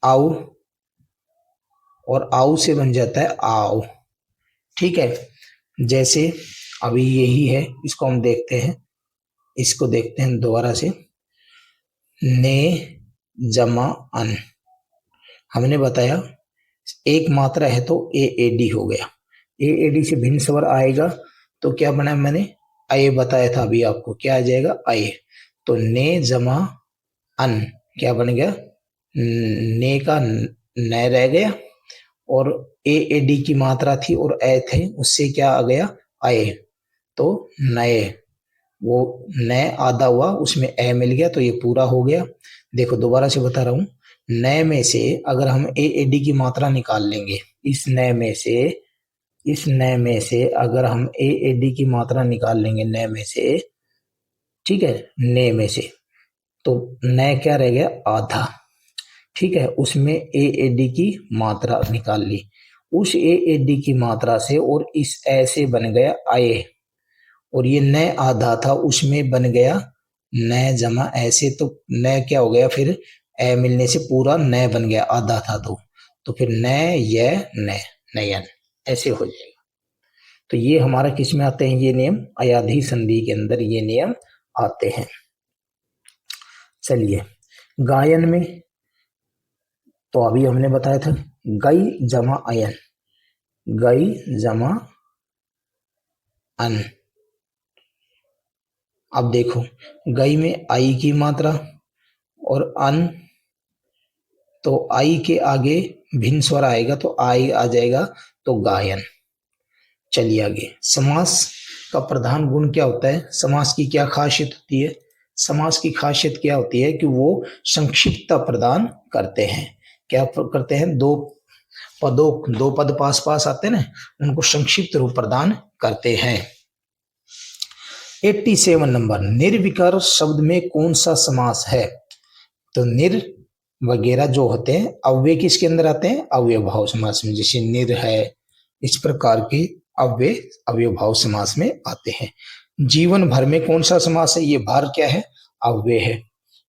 आउ, और आउ से बन जाता है आओ। ठीक है, जैसे अभी यही है, इसको हम देखते हैं, इसको देखते हैं दोबारा से। ने जमा अन, हमने बताया एक मात्रा है तो ए ए डी हो गया, ए ए डी से भिन्न स्वर आएगा तो क्या बना? मैंने अये बताया था अभी आपको, क्या आ जाएगा? अये। तो ने जमा अन क्या बन गया? ने का न रह गया, और ए ए डी की मात्रा थी और ए थे, उससे क्या आ गया? अये, तो नए, वो न आधा हुआ, उसमें ए मिल गया तो ये पूरा हो गया। देखो दोबारा से बता रहा हूं, नए में से अगर हम ए ए डी की मात्रा निकाल लेंगे, इस नए में से, इस नए में से अगर हम ए ए डी की मात्रा निकाल लेंगे नए में से, ठीक है, ने में से, तो नए क्या रह गया? आधा। ठीक है, उसमें ए ए डी की मात्रा निकाल ली, उस ए ए डी की मात्रा से और इस ए से बन गया आए, और ये न आधा था उसमें बन गया न जमा ऐसे, तो न क्या हो गया? फिर ए मिलने से पूरा न बन गया, आधा था तो फिर न य न, नयन, ऐसे हो जाएगा। तो ये हमारा किस में आते हैं? ये नियम अयाधी संधि के अंदर ये नियम आते हैं। चलिए, गायन में तो अभी हमने बताया था गई जमा अयन, गई जमा अन। अब देखो, गई में आई की मात्रा और अन, तो आई के आगे भिन्न स्वर आएगा तो आई आ जाएगा, तो गायन। चलिए आगे, समास का प्रधान गुण क्या होता है? समास की क्या खासियत होती है? समास की खासियत क्या होती है कि वो संक्षिप्तता प्रदान करते हैं। क्या करते हैं? दो पद पास पास आते हैं ना, उनको संक्षिप्त रूप प्रदान करते हैं। 87 नंबर, निर्विकार शब्द में कौन सा समास है? तो निर वगैरह जो होते हैं अव्यय किसके अंदर आते हैं, अव्ययभाव समास में। जैसे निर है, इस प्रकार के अव्यय अव्ययभाव समास में आते हैं। जीवन भर में कौन सा समास है, ये भर क्या है, अव्यय है,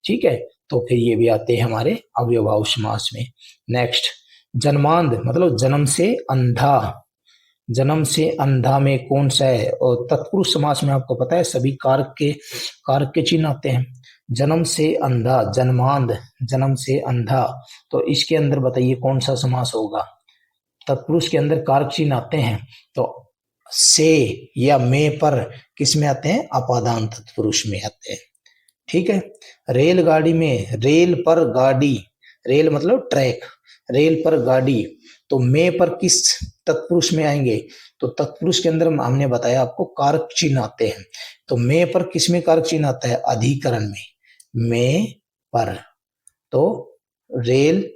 ठीक है। तो फिर ये भी आते हैं हमारे अव्ययभाव समास में। नेक्स्ट, जन्मांध मतलब जन्म से अंधा, जन्म से अंधा में कौन सा है, और तत्पुरुष समास में आपको पता है सभी कारक के चिन्ह आते हैं। जन्म से अंधा, जन्मांध, जन्म से अंधा, तो इसके अंदर बताइए कौन सा समास होगा। तत्पुरुष के अंदर कारक चिन्ह आते हैं, तो से या में पर किस में आते हैं, अपादान तत्पुरुष में आते हैं, ठीक है। रेलगाड़ी में रेल पर गाड़ी, रेल मतलब ट्रैक, रेल पर गाड़ी, तो में पर किस तत्पुरुष में आएंगे, तो तत्पुरुष के अंदर हमने बताया आपको कारक चिन्ह आते हैं। तो में पर किस में कारक चिन्ह आता है, अधिकरण में पर। तो रेल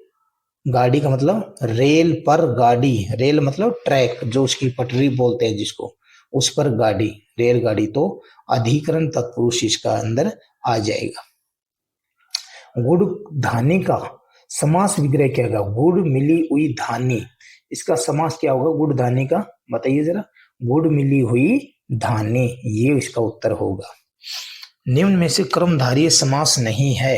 गाड़ी का मतलब रेल पर गाड़ी, रेल मतलब ट्रैक, जो उसकी पटरी बोलते हैं जिसको, उस पर गाड़ी, रेलगाड़ी, तो अधिकरण तत्पुरुष इसका अंदर आ जाएगा। गुड़ धानी का समास विग्रह क्या होगा, गुड़ मिली हुई धानी, इसका समास क्या होगा गुड़ धानी का, बताइए जरा। गुड़ मिली हुई धानी, ये इसका उत्तर होगा। निम्न में से कर्मधारय समास नहीं है।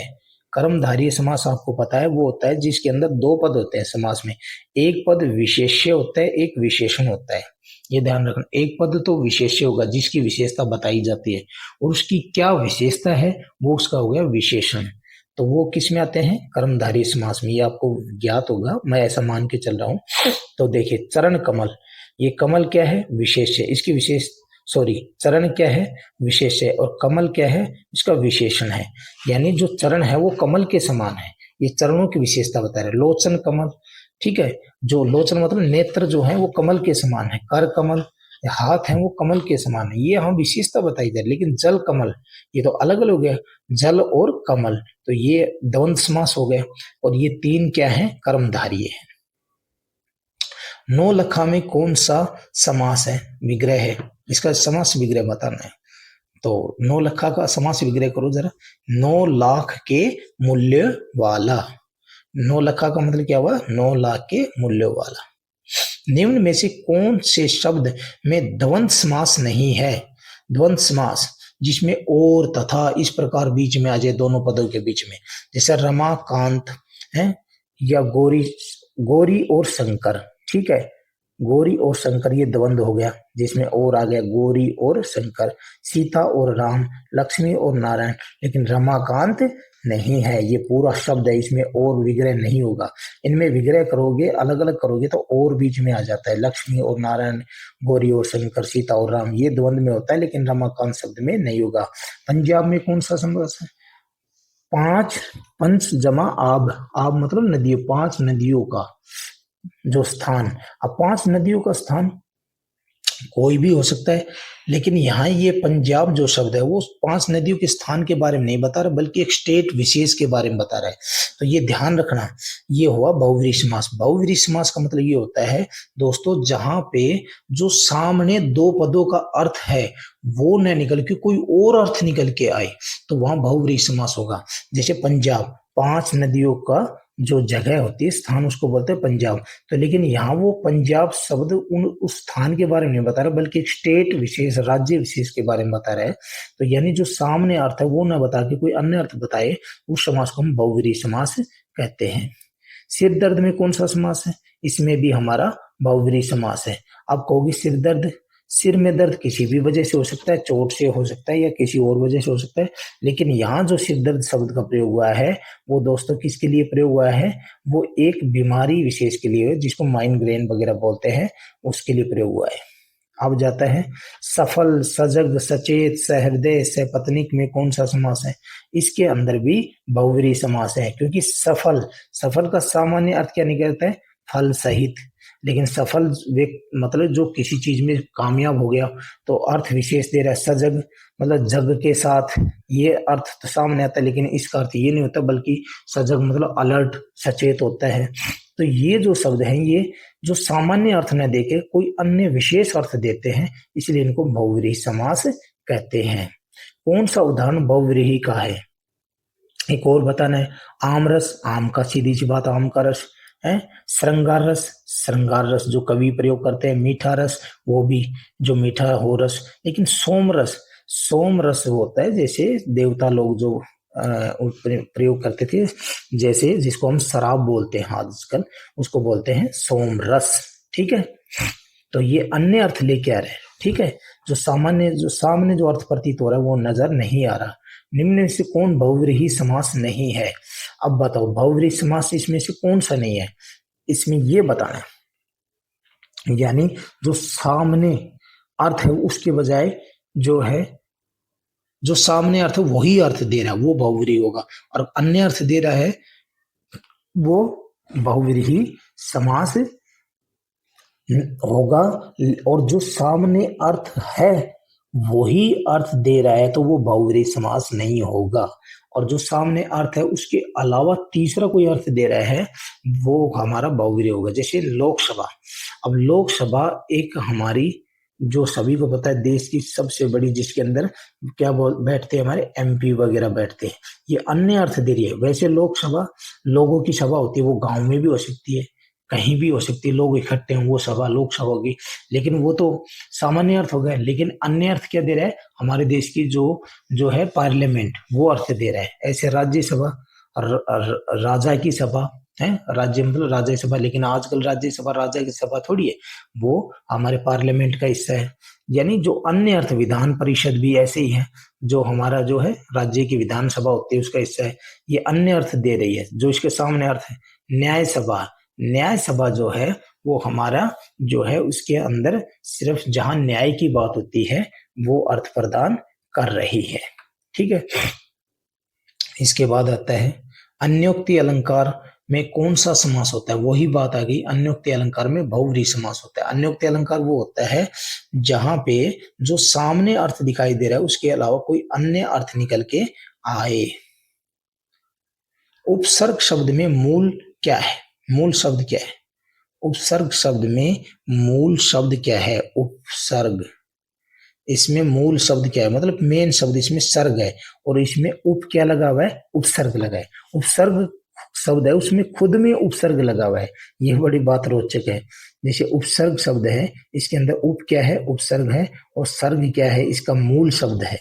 कर्मधारय समास आपको पता है वो होता है जिसके अंदर दो पद होते हैं समास में, एक पद विशेष्य होता है, एक विशेषण होता है, ये ध्यान रखना। एक पद तो विशेष्य होगा जिसकी विशेषता बताई जाती है, और उसकी क्या विशेषता है वो उसका हो गया विशेषण। तो वो किस में आते हैं, कर्मधारय समास में, ये आपको ज्ञात होगा, मैं ऐसा मान के चल रहा हूं। तो देखिए चरण कमल, ये कमल क्या है, विशेष है, इसकी विशेष चरण क्या है, विशेष है, और कमल क्या है, इसका विशेषण है। यानी जो चरण है वो कमल के समान है, ये चरणों की विशेषता बता रहे। लोचन कमल, ठीक है, जो लोचन मतलब नेत्र जो है वो कमल के समान है, कर कमल, हाथ है वो कमल के समान है, ये हम विशेषता बताई जा रही। लेकिन जल कमल ये तो अलग अलग हो गया, जल और कमल, तो ये द्वंद्व समास हो गया, और ये तीन क्या है, कर्मधारय है। नौ लखा में कौन सा समास है, विग्रह है, इसका समास विग्रह बताना है। तो नौ लखा का समास विग्रह करो जरा। 9 लाख के मूल्य वाला, 9 लखा का मतलब क्या हुआ, 9 लाख के मूल्य वाला। निम्न में से कौन से शब्द में द्वंद्व समास नहीं है, द्वंद्व समास जिसमें और तथा इस प्रकार बीच में आ जाए, दोनों पदों के बीच में, जैसे रमाकांत है, या गौरी और शंकर, ठीक है, गौरी और शंकर ये द्वंद्व हो गया, जिसमें और आ गया गौरी और शंकर, सीता और राम, लक्ष्मी और नारायण, लेकिन रमाकांत नहीं है, ये पूरा शब्द है, इसमें और विग्रह नहीं होगा। इनमें विग्रह करोगे अलग अलग करोगे तो और बीच में आ जाता है, लक्ष्मी और नारायण, गौरी और शंकर, सीता और राम, ये द्वंद्व में होता है, लेकिन रमाकांत शब्द में नहीं होगा। पंजाब में कौन सा समास है, 5 पंच जमा आब, आब मतलब नदियों, 5 नदियों का जो स्थान। अब 5 नदियों का स्थान कोई भी हो सकता है, लेकिन यहाँ ये पंजाब जो शब्द है वो 5 नदियों के स्थान के बारे में नहीं बता रहा, बल्कि एक स्टेट विशेष के बारे में बता रहा है। तो ये ध्यान रखना, ये हुआ बहुव्रीहि समास। बहुव्रीहि समास का मतलब ये होता है दोस्तों, जहां पे जो सामने दो पदों का अर्थ है वो न निकल के कोई और अर्थ निकल के आए, तो वहां बहुव्रीहि समास होगा। जैसे पंजाब, 5 नदियों का जो जगह होती है, स्थान, उसको बोलते हैं पंजाब। तो लेकिन यहाँ वो पंजाब शब्द उस स्थान के बारे में नहीं बता रहा, बल्कि एक स्टेट विशेष, राज्य विशेष के बारे में बता रहा है। तो यानी जो सामने अर्थ है वो ना बता के कोई अन्य अर्थ बताए, उस समास को हम बहुव्रीहि समास कहते हैं। सिर दर्द में कौन सा समास है, इसमें भी हमारा बहुव्रीहि समास है। आप कहोगे सिर दर्द, सिर में दर्द किसी भी वजह से हो सकता है, चोट से हो सकता है या किसी और वजह से हो सकता है, लेकिन यहाँ जो सिर दर्द शब्द का प्रयोग हुआ है वो दोस्तों किसके लिए प्रयोग हुआ है, वो एक बीमारी विशेष के लिए, जिसको माइग्रेन वगैरह बोलते हैं, उसके लिए प्रयोग हुआ है। अब जाता है सफल, सजग, सचेत, सहृदय, सपत्नीक में कौन सा समास है, इसके अंदर भी बहुव्रीहि समास है, क्योंकि सफल, सफल का सामान्य अर्थ क्या निकलता है, फल सहित, लेकिन सफल मतलब जो किसी चीज में कामयाब हो गया, तो अर्थ विशेष दे रहा है। सजग मतलब जग के साथ, ये अर्थ तो सामने आता है, लेकिन इसका अर्थ ये नहीं होता, बल्कि सजग मतलब अलर्ट, सचेत होता है। तो ये जो शब्द हैं ये जो सामान्य अर्थ न देके कोई अन्य विशेष अर्थ देते हैं, इसलिए इनको बहुव्रीहि समास कहते हैं। कौन सा उदाहरण बहुव्रीहि का है, एक और बताना है, आम रस, आम का सीधी सी बात आम का रस है। श्रृंगार रस, श्रृंगार रस जो कवि प्रयोग करते हैं। मीठा रस, वो भी जो मीठा हो रस। लेकिन सोम रस, सोम रस होता है जैसे देवता लोग जो प्रयोग करते थे, जैसे जिसको हम शराब बोलते हैं आजकल, उसको बोलते हैं सोम रस। ठीक है, तो ये अन्य अर्थ लेके आ रहे हैं। ठीक है, जो सामने जो अर्थ प्रतीत हो रहा है वो नजर नहीं आ रहा। निम्न में से कौन बहुव्रीहि समास नहीं है? अब बताओ बहुव्रीहि समास इसमें से कौन सा नहीं है? इसमें ये बताना है, यानी जो सामने अर्थ है उसके बजाय जो है, जो सामने अर्थ है वही अर्थ दे रहा है वो बहुव्रीहि होगा, और अन्य अर्थ दे रहा है वो बहुव्रीहि समास होगा। और जो सामने अर्थ है वही अर्थ दे रहा है तो वो बहुव्रीहि समास नहीं होगा। और जो सामने अर्थ है उसके अलावा तीसरा कोई अर्थ दे रहा है वो हमारा बहुव्रीहि होगा। जैसे लोकसभा, अब लोकसभा एक हमारी, जो सभी को पता है देश की सबसे बड़ी, जिसके अंदर क्या बोल बैठते हैं हमारे एमपी वगैरह बैठते हैं, ये अन्य अर्थ दे रही है। वैसे लोकसभा लोगों की सभा होती है, वो गांव में भी हो सकती है, कहीं भी हो सकती है, लोग इकट्ठे हैं वो सभा लोकसभा होगी। लेकिन वो तो सामान्य अर्थ हो गए। लेकिन अन्य अर्थ क्या दे रहा है? हमारे देश की जो जो है पार्लियामेंट, वो अर्थ दे रहा है। ऐसे राज्यसभा, राजा की सभा है, राज्य मतलब राज्यसभा, लेकिन आजकल राज्यसभा राजा की सभा थोड़ी है, वो हमारे पार्लियामेंट का हिस्सा है। यानी जो अन्य अर्थ, विधान परिषद भी ऐसे ही है, जो हमारा जो है राज्य की विधानसभा होती है उसका हिस्सा है। ये अन्य अर्थ दे रही है। जो इसके सामने अर्थ है न्याय सभा, न्याय सभा जो है वो हमारा जो है उसके अंदर सिर्फ जहां न्याय की बात होती है वो अर्थ प्रदान कर रही है। ठीक है, इसके बाद आता है अन्योक्ति अलंकार में कौन सा समास होता है? वही बात आ गई, अन्योक्ति अलंकार में बहुव्रीहि समास होता है। अन्योक्ति अलंकार वो होता है जहां पे जो सामने अर्थ दिखाई दे रहा है उसके अलावा कोई अन्य अर्थ निकल के आए। उपसर्ग शब्द में मूल क्या है? मूल शब्द क्या है? उपसर्ग शब्द में मूल शब्द क्या है? उपसर्ग, इसमें मूल शब्द क्या है? मतलब मेन शब्द इसमें सर्ग है, और इसमें उप क्या लगा हुआ है? उपसर्ग लगा है। उपसर्ग शब्द है उसमें खुद में उपसर्ग लगा हुआ है, यह बड़ी बात रोचक है। जैसे उपसर्ग शब्द है, इसके अंदर उप क्या है? उपसर्ग है, और सर्ग क्या है? इसका मूल शब्द है।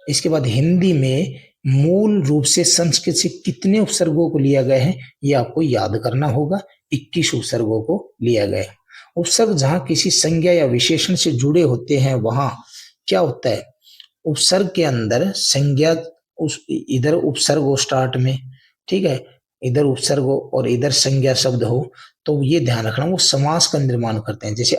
इसके बाद हिंदी में मूल रूप से संस्कृत से कितने उपसर्गों को लिया गया है? ये आपको याद करना होगा। 21 उपसर्गों को लिया गया है। उपसर्ग जहां किसी संज्ञा या विशेषण से जुड़े होते हैं वहां क्या होता है? उपसर्ग के अंदर संज्ञा, उस इधर उपसर्ग हो स्टार्ट में, ठीक है, इधर उपसर्ग हो और इधर संज्ञा शब्द हो, तो ये ध्यान रखना वो समास का निर्माण करते हैं। जैसे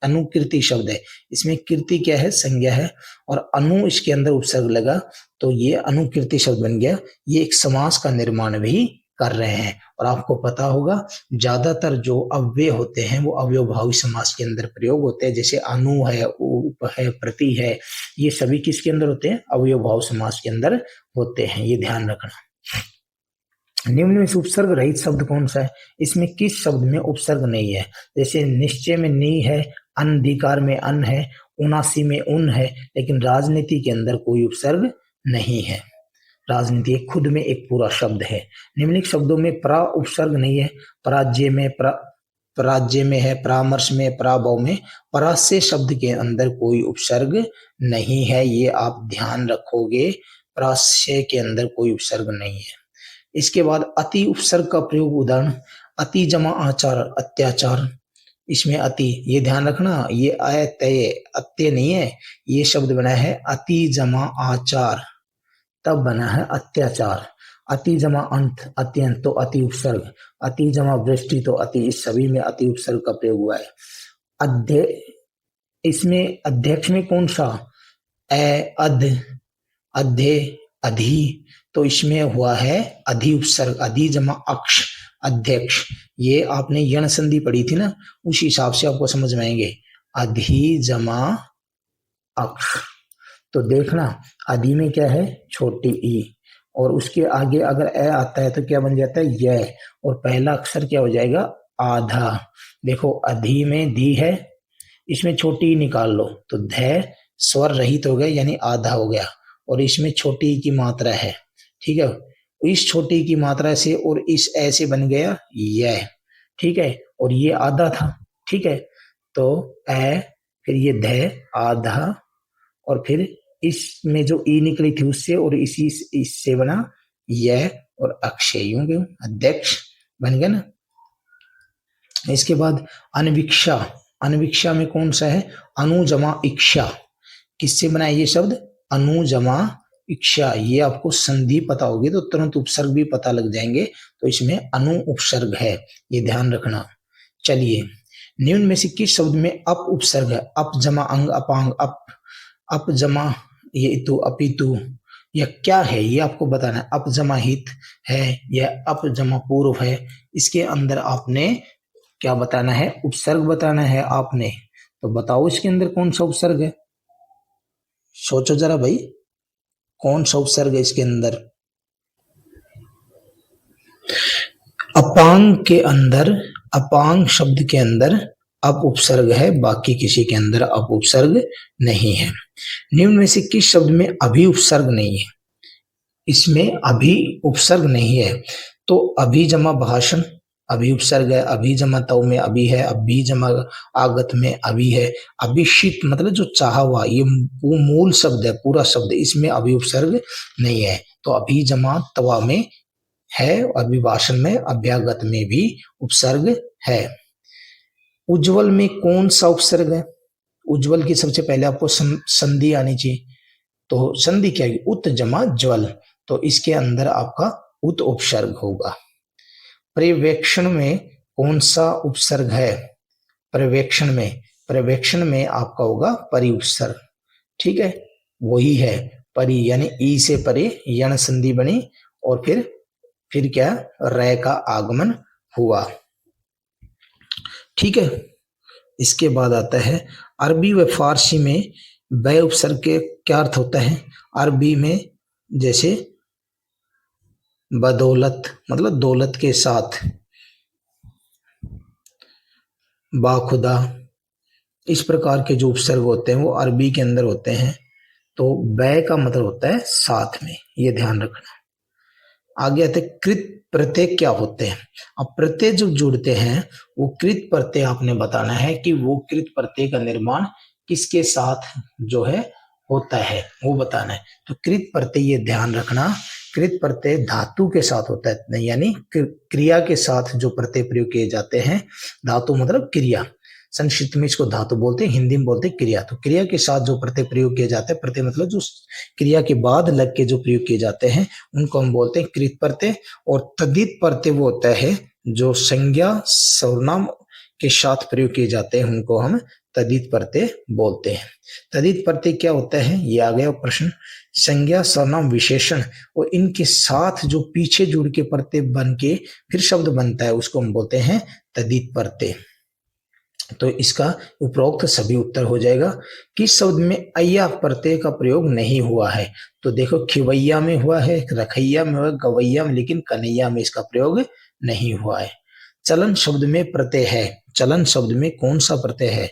अनुकीर्ति शब्द है, इसमें कीर्ति क्या है? संज्ञा है, और अनु इसके अंदर उपसर्ग लगा तो ये अनुकीर्ति शब्द बन गया। ये एक समास का निर्माण भी कर रहे हैं। और आपको पता होगा ज्यादातर जो अव्यय होते हैं वो अव्ययभावी समास के अंदर प्रयोग होते हैं। जैसे अनु है, उप है, प्रति है, ये सभी किसके अंदर होते हैं? अव्ययभाव समास के अंदर होते हैं, ये ध्यान रखना। निम्न में से उपसर्ग रहित शब्द कौन सा है? इसमें किस शब्द में उपसर्ग नहीं है? जैसे निश्चय में नी है, अनधिकार में अन है, उनासी में उन है, लेकिन राजनीति के अंदर कोई उपसर्ग नहीं है। राजनीति खुद में एक पूरा शब्द है। निम्नलिखित शब्दों में प्रा उपसर्ग नहीं है। पराजय में पराजय में है, परामर्श में, पराभव में। परास्य शब्द के अंदर कोई उपसर्ग नहीं है, ये आप ध्यान रखोगे। परास्य के अंदर कोई उपसर्ग नहीं है। इसके बाद अति उपसर्ग का प्रयोग, उदाहरण अति जमा आचार, अत्याचार। इसमें अति, ये ध्यान रखना, ये अत्यय अत्य नहीं है, ये शब्द बना है अति जमा आचार, तब बना है अत्याचार। अति जमा अंत, अत्यंत तो अति उपसर्ग, अति जमा वृष्टि तो अति, इस सभी में अति उपसर्ग का प्रयोग हुआ है। इसमें अध्यक्ष में कौन सा? अध, अध्य, अधि, तो इसमें हुआ है अधि उपसर्ग, अधि जमा अक्ष, अध्यक्ष। ये आपने यण संधि पढ़ी थी ना, उस हिसाब से आपको समझ में आएंगे। अधि जमा अक्ष, तो देखना अधि में क्या है? छोटी ई, और उसके आगे अगर ए आता है तो क्या बन जाता है? य, और पहला अक्षर क्या हो जाएगा? आधा। देखो अधि में धी है, इसमें छोटी ई निकाल लो तो ध स्वर रहित हो गया, यानी आधा हो गया। और इसमें छोटी ई की मात्रा है, ठीक है। इस छोटी ई की मात्रा से और इस ए से बन गया यह, ठीक है, और ये आधा था, ठीक है। तो ए, फिर ये ध आधा, और फिर इसमें जो ई निकली थी उससे और इसी इससे बना यह और अक्षय, यूं क्यों अध्यक्ष बन गया ना। इसके बाद अनविक्षा, अनविक्षा में कौन सा है, अनु जमा इक्षा, किससे बना है ये शब्द, अनु जमा इक्षा। ये आपको संधि पता होगी तो तुरंत उपसर्ग भी पता लग जाएंगे, तो इसमें अनु उपसर्ग है, ये ध्यान रखना। चलिए, निम्न में से किस शब्द में अप उपसर्ग है, अप जमा अंग अपांग, अप जमा ये इतु अपितु, यह क्या है ये आपको बताना है। अप जमा हित है या अप जमा पूर्व है, इसके अंदर आपने क्या बताना है, उपसर्ग बताना है आपने। तो बताओ इसके अंदर कौन सा उपसर्ग है, सोचो जरा भाई, कौन सा उपसर्ग है इसके अंदर। अपांग के अंदर, अपांग शब्द के अंदर अप उपसर्ग है, बाकी किसी के अंदर अप उपसर्ग नहीं है। निम्न में से किस शब्द में अभी उपसर्ग नहीं है, इसमें अभी उपसर्ग नहीं है। तो अभी जमा भाषण अभी उपसर्ग है, अभी जमा तव में अभी है, अभी जमा आगत में अभी है, अभिषित मतलब जो चाहा हुआ, ये वो मूल शब्द है, पूरा शब्द, इसमें अभी उपसर्ग नहीं है। तो अभी जमा तवा में है, अभिभाषण में अभ्यागत में भी उपसर्ग है। उज्जवल में कौन सा उपसर्ग है, उज्जवल की सबसे पहले आपको संधि आनी चाहिए। तो संधि क्या है, उत जमा ज्वल, तो इसके अंदर आपका उत उपसर्ग होगा। पर्यवेक्षण में कौन सा उपसर्ग है, पर्यवेक्षण में, पर्यवेक्षण में आपका होगा परि उपसर्ग, ठीक है, वही है परि, यानी ई से परे यण संधि बनी और फिर क्या, रै का आगमन हुआ, ठीक है। इसके बाद आता है अरबी व फारसी में व उपसर्ग के क्या अर्थ होता है। अरबी में जैसे बदौलत मतलब दौलत के साथ, बाखुदा, इस प्रकार के जो उपसर्ग होते हैं वो अरबी के अंदर होते हैं। तो बै का मतलब होता है साथ में, ये ध्यान रखना। आगे आते कृत प्रत्यय क्या होते हैं। अब प्रत्यय जो जुड़ते हैं वो कृत प्रत्यय आपने बताना है कि वो कृत प्रत्यय का निर्माण किसके साथ जो है होता है वो बताना है। तो कृत प्रत्यय ये ध्यान रखना, कृत प्रत्यय धातु के साथ होता है, यानी क्रिया के साथ जो प्रत्यय प्रयोग किए जाते हैं। धातु मतलब क्रिया, संस्कृत में इसको धातु बोलते हैं, हिंदी में बोलते हैं क्रिया। तो क्रिया के साथ जो प्रत्यय प्रयोग किए जाते हैं, प्रत्यय मतलब जो क्रिया के बाद लग के जो प्रयोग किए जाते हैं उनको हम बोलते हैं कृत प्रत्यय। और तद्धित प्रत्यय वो होता है जो संज्ञा सर्वनाम के साथ प्रयोग किए जाते हैं, उनको हम तद्धित प्रत्यय बोलते हैं। तद्धित प्रत्यय क्या होता है, ये आ गया प्रश्न। संज्ञा सर्वनाम विशेषण और इनके साथ जो पीछे जुड़ के प्रत्यय बन के फिर शब्द बनता है उसको हम बोलते हैं तद्धित प्रत्यय। तो इसका उपरोक्त सभी उत्तर हो जाएगा। किस शब्द में अय्या प्रत्यय का प्रयोग नहीं हुआ है। तो देखो खिवैया में हुआ है, रखैया में हुआ है, गवैया में, लेकिन कन्हैया में इसका प्रयोग नहीं हुआ है। चलन शब्द में प्रत्यय है, चलन शब्द में कौन सा प्रत्यय है,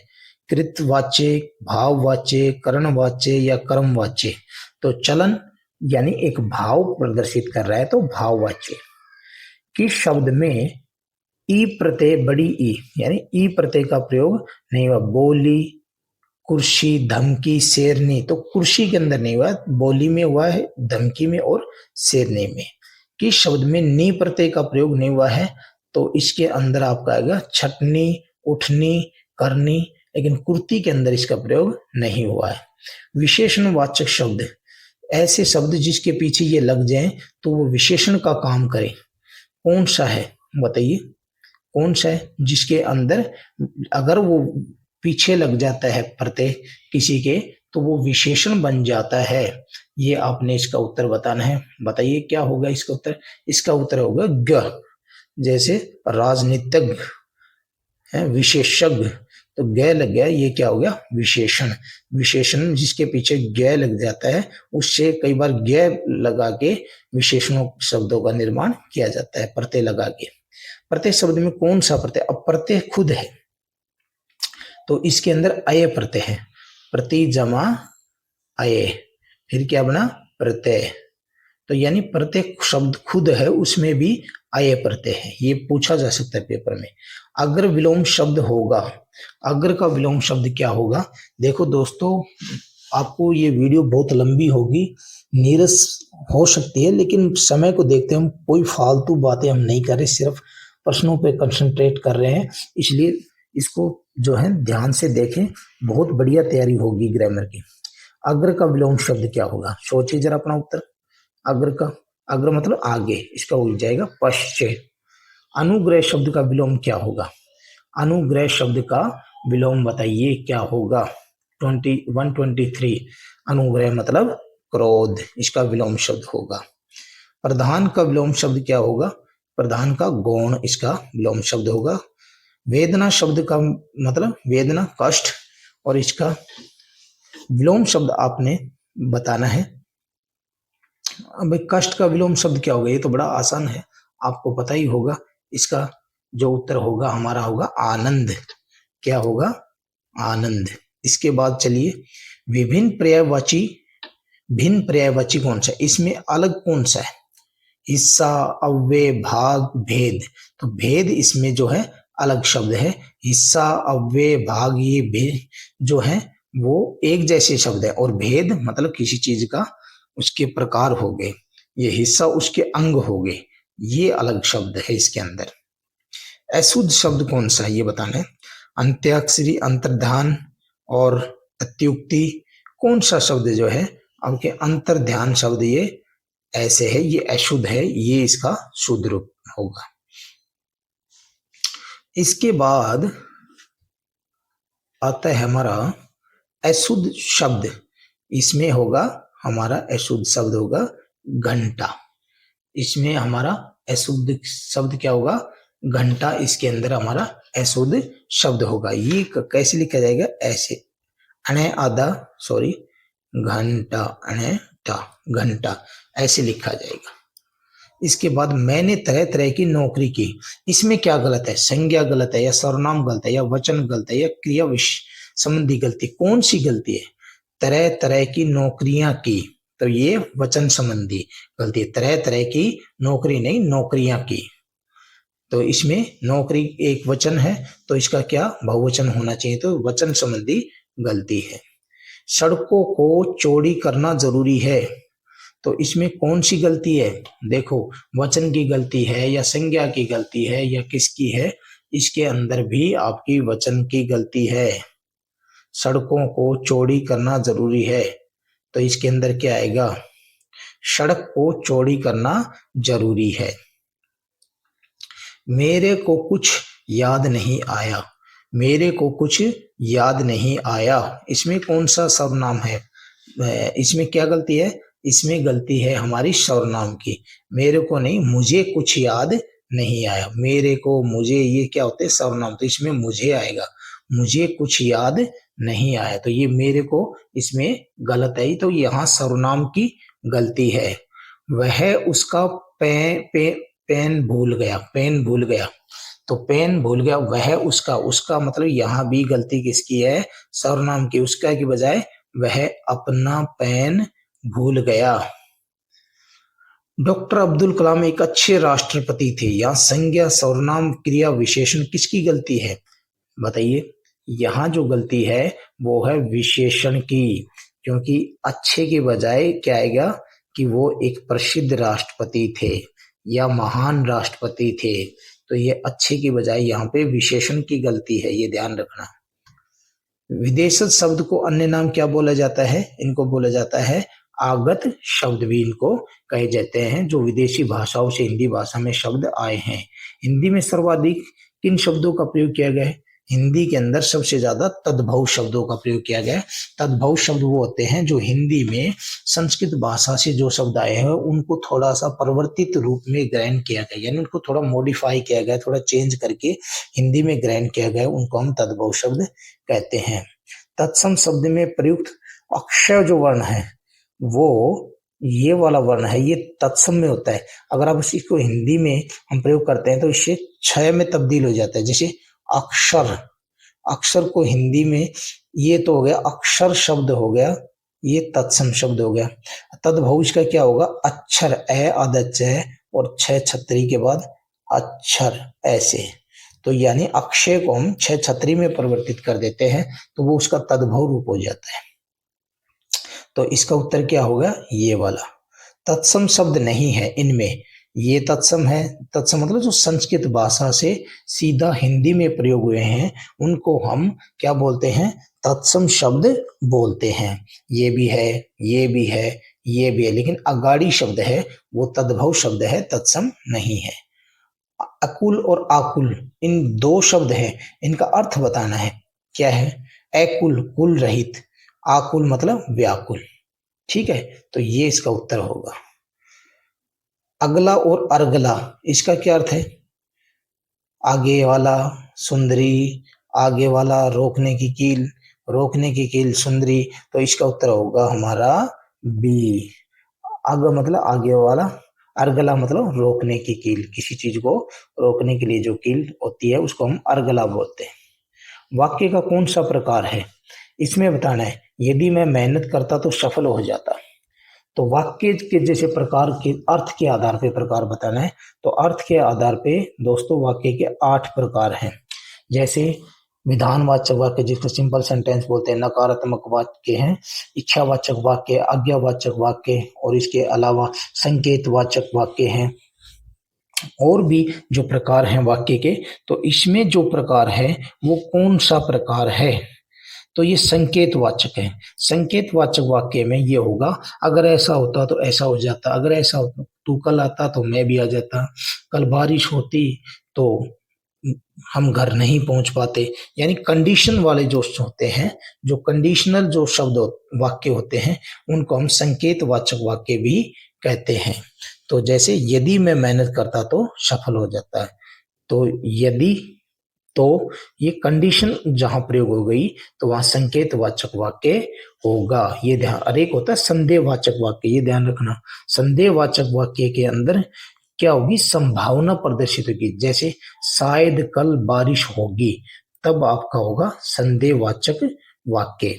कृतवाच्य, भाववाच्य, करणवाच्य या कर्मवाच्य। तो चलन यानी एक भाव प्रदर्शित कर रहा है तो भाववाच्य। किस शब्द में ई प्रत्यय बड़ी ई यानी ई प्रत्यय का प्रयोग नहीं हुआ, बोली, कुर्सी, धमकी, शेरनी। तो कुर्सी के अंदर नहीं हुआ, बोली में हुआ है, धमकी में और शेरनी में। किस शब्द में नी प्रत्यय का प्रयोग नहीं हुआ है, तो इसके अंदर आपका आएगा छटनी, उठनी, करनी, लेकिन कुर्ती के अंदर इसका प्रयोग नहीं हुआ है। विशेषणवाचक शब्द, ऐसे शब्द जिसके पीछे ये लग जाए तो वो विशेषण का काम करे, कौन सा है बताइए, कौन सा है जिसके अंदर अगर वो पीछे लग जाता है प्रत्यय किसी के तो वो विशेषण बन जाता है। ये आपने इसका उत्तर बताना है। बताइए क्या होगा इसका उत्तर, इसका उत्तर होगा ग। जैसे राजनीतिज्ञ है, विशेषज्ञ, तो ग लग गया, ये क्या हो गया विशेषण। विशेषण जिसके पीछे ग लग जाता है उससे कई बार ग लगा के विशेषणों शब्दों का निर्माण किया जाता है प्रत्यय लगा के। प्रत्यय शब्द में कौन सा प्रत्यय, अब प्रत्यय खुद है तो इसके अंदर अय प्रत्यय है, प्रति जमा अय, फिर क्या बना प्रत्यय। तो यानी प्रत्येक शब्द खुद है उसमें भी अय प्रत्यय है, ये पूछा जा सकता है पेपर में। अग्र विलोम शब्द होगा, अग्र का विलोम शब्द क्या होगा? देखो दोस्तों, आपको ये वीडियो बहुत लंबी होगी, नीरस हो सकती है, लेकिन समय को देखते हम कोई फालतू बातें हम नहीं कर रहे, सिर्फ प्रश्नों पे कंसंट्रेट कर रहे हैं, इसलिए इसको जो है ध्यान से देखें, बहुत बढ़िया तैयारी होगी ग्रामर की। अग्र का विलोम शब्द क्या होगा? सोचिए जरा अपना उत्तर। अग्र का, अग्र मतलब आगे, इसका हो जाएगा पश्चात। अनुग्रह शब्द का विलोम क्या होगा? अनुग्रह शब्द का विलोम बताइए क्या होगा? 123 अनुग्रह मतलब क्रोध, इसका विलोम शब्द होगा। प्रधान का विलोम शब्द क्या होगा? प्रधान का गौण, इसका विलोम शब्द होगा। वेदना शब्द का मतलब वेदना कष्ट, और इसका विलोम शब्द आपने बताना है। अब कष्ट का विलोम शब्द क्या होगा? ये तो बड़ा आसान है, आपको पता ही होगा। इसका जो उत्तर होगा हमारा होगा आनंद। क्या होगा? आनंद। इसके बाद चलिए, विभिन्न पर्यायवाची, भिन्न पर्यायवाची कौन सा? इसमें अलग कौन सा है? हिस्सा, अव्यय, भाग, भेद। तो भेद इसमें जो है अलग शब्द है। हिस्सा, अव्यय, भाग, ये भेद जो है वो एक जैसे शब्द है, और भेद मतलब किसी चीज का उसके प्रकार हो गए, ये हिस्सा उसके अंग हो गए, ये अलग शब्द है इसके अंदर। अशुद्ध शब्द कौन सा है ये बताना है। अंत्याक्षरी, अंतर्धान और अत्युक्ति, कौन सा शब्द जो है आपके अंतर्ध्यान शब्द ये ऐसे है, ये अशुद्ध है, ये इसका शुद्ध रूप होगा। इसके बाद आता है हमारा अशुद्ध शब्द, इसमें होगा हमारा अशुद्ध शब्द होगा घंटा। इसमें हमारा अशुद्ध शब्द क्या होगा? घंटा, इसके अंदर हमारा अशुद्ध शब्द होगा। ये कैसे लिखा जाएगा? ऐसे, अणे आधा, सॉरी, घंटा, अणे टा, घंटा, ऐसे लिखा जाएगा। इसके बाद मैंने तरह तरह की नौकरी की, इसमें क्या गलत है? संज्ञा गलत है, या सर्वनाम गलत है, या वचन गलत है, या क्रिया संबंधी गलती? कौन सी गलती है? तरह तरह की नौकरियां की, तो ये वचन संबंधी गलती है। तरह तरह की नौकरी नहीं, नौकरियां की, तो इसमें नौकरी एक वचन है, तो इसका क्या बहुवचन होना चाहिए, तो वचन संबंधी गलती है। सड़कों को चौड़ी करना जरूरी है, तो इसमें कौन सी गलती है? देखो, वचन की गलती है, या संज्ञा की गलती है, या किसकी है? इसके अंदर भी आपकी वचन की गलती है। सड़कों को चौड़ी करना जरूरी है, तो इसके अंदर क्या आएगा? सड़क को चौड़ी करना जरूरी है। मेरे को कुछ याद नहीं आया, मेरे को कुछ याद नहीं आया, इसमें कौन सा सर्वनाम है? इसमें क्या गलती है? इसमें गलती है हमारी सर्वनाम की। मेरे को नहीं, मुझे कुछ याद नहीं आया। मेरे को, मुझे, ये क्या होते हैं? सर्वनाम, तो इसमें मुझे आएगा। मुझे कुछ याद नहीं आया, तो ये मेरे को इसमें गलत है, तो यहाँ सर्वनाम की गलती है। वह उसका पेन भूल गया, पेन भूल गया, तो पेन भूल गया, वह उसका, उसका मतलब यहां भी गलती किसकी है? सर्वनाम की। उसका की बजाय वह अपना पेन भूल गया। डॉक्टर अब्दुल कलाम एक अच्छे राष्ट्रपति थे, यहां संज्ञा, सर्वनाम, क्रिया, विशेषण किसकी गलती है? बताइए। यहां जो गलती है वो है विशेषण की, क्योंकि अच्छे के बजाय क्या आएगा कि वो एक प्रसिद्ध राष्ट्रपति थे या महान राष्ट्रपति थे, तो ये अच्छे की बजाय यहाँ पे विशेषण की गलती है, ये ध्यान रखना। विदेशज शब्द को अन्य नाम क्या बोला जाता है? इनको बोला जाता है आगत शब्द भी इनको कहे जाते हैं, जो विदेशी भाषाओं से हिंदी भाषा में शब्द आए हैं। हिंदी में सर्वाधिक किन शब्दों का प्रयोग किया गया है? हिंदी के अंदर सबसे ज्यादा तद्भव शब्दों का प्रयोग किया गया है। तद्भव शब्द वो होते हैं जो हिंदी में संस्कृत भाषा से जो शब्द आए हैं उनको थोड़ा सा परिवर्तित रूप में ग्रहण किया गया, यानी उनको थोड़ा मॉडिफाई किया गया, थोड़ा चेंज करके हिंदी में ग्रहण किया गया, उनको हम तद्भव शब्द कहते हैं। तत्सम शब्द में प्रयुक्त अक्षर जो वर्ण है वो ये वाला वर्ण है, ये तत्सम में होता है। अगर आप इसको हिंदी में हम प्रयोग करते हैं तो इससे क्षय में तब्दील हो जाता है। जैसे अक्षर, अक्षर को हिंदी में ये तो हो गया अक्षर शब्द हो गया, ये तत्सम शब्द हो गया। तद्भव का क्या होगा, अक्षर ए आदत च और छह छतरी के बाद अक्षर ऐसे, तो यानी अक्षय को हम छह छतरी में परिवर्तित कर देते हैं तो वो उसका तद्भव रूप हो जाता है। तो इसका उत्तर क्या होगा, ये वाला। तत्सम शब्द नहीं है इनमें, ये तत्सम है। तत्सम मतलब जो संस्कृत भाषा से सीधा हिंदी में प्रयोग हुए हैं उनको हम क्या बोलते हैं, तत्सम शब्द बोलते हैं। ये भी है, ये भी है, ये भी है, लेकिन अगाड़ी शब्द है वो तद्भव शब्द है, तत्सम नहीं है। अकुल और आकुल इन दो शब्द हैं, इनका अर्थ बताना है। क्या है, अकुल कुल रहित, आकुल मतलब व्याकुल। ठीक है, तो ये इसका उत्तर होगा। अगला और अर्गला इसका क्या अर्थ है, आगे वाला सुंदरी, आगे वाला रोकने की कील, रोकने की कील सुंदरी, तो इसका उत्तर होगा हमारा बी। आगे मतलब आगे वाला, अर्गला मतलब रोकने की कील, किसी चीज को रोकने के लिए जो कील होती है उसको हम अर्गला बोलते हैं। वाक्य का कौन सा प्रकार है, इसमें बताना है। यदि मैं मेहनत करता तो सफल हो जाता, तो वाक्य के जैसे प्रकार के अर्थ के आधार पे प्रकार बताना है। तो अर्थ के आधार पे दोस्तों वाक्य के 8 प्रकार हैं। जैसे विधानवाचक वाक्य जिसको सिंपल सेंटेंस बोलते हैं, नकारात्मक वाक्य हैं, इच्छावाचक वाक्य, आज्ञावाचक वाक्य, और इसके अलावा संकेतवाचक वाक्य हैं। और भी जो प्रकार हैं वाक्य के, तो इसमें जो प्रकार है वो कौन सा प्रकार है, तो ये संकेतवाचक है। संकेतवाचक वाक्य में ये होगा, अगर ऐसा होता तो ऐसा हो जाता, अगर ऐसा होता तू कल आता तो मैं भी आ जाता, कल बारिश होती तो हम घर नहीं पहुंच पाते। यानी कंडीशन वाले जो होते हैं, जो कंडीशनल जो शब्द वाक्य होते हैं उनको हम संकेतवाचक वाक्य भी कहते हैं। तो जैसे यदि मैं मेहनत करता तो सफल हो जाता है, तो यदि, तो ये कंडीशन जहां प्रयोग हो गई तो वहां संकेतवाचक वाक्य होगा। ये ध्यान, अरे एक होता है संदेहवाचक वाक्य, ये ध्यान रखना। संदेहवाचक वाक्य के अंदर क्या होगी, संभावना प्रदर्शित होगी। जैसे शायद कल बारिश होगी, तब आपका होगा संदेहवाचक वाक्य।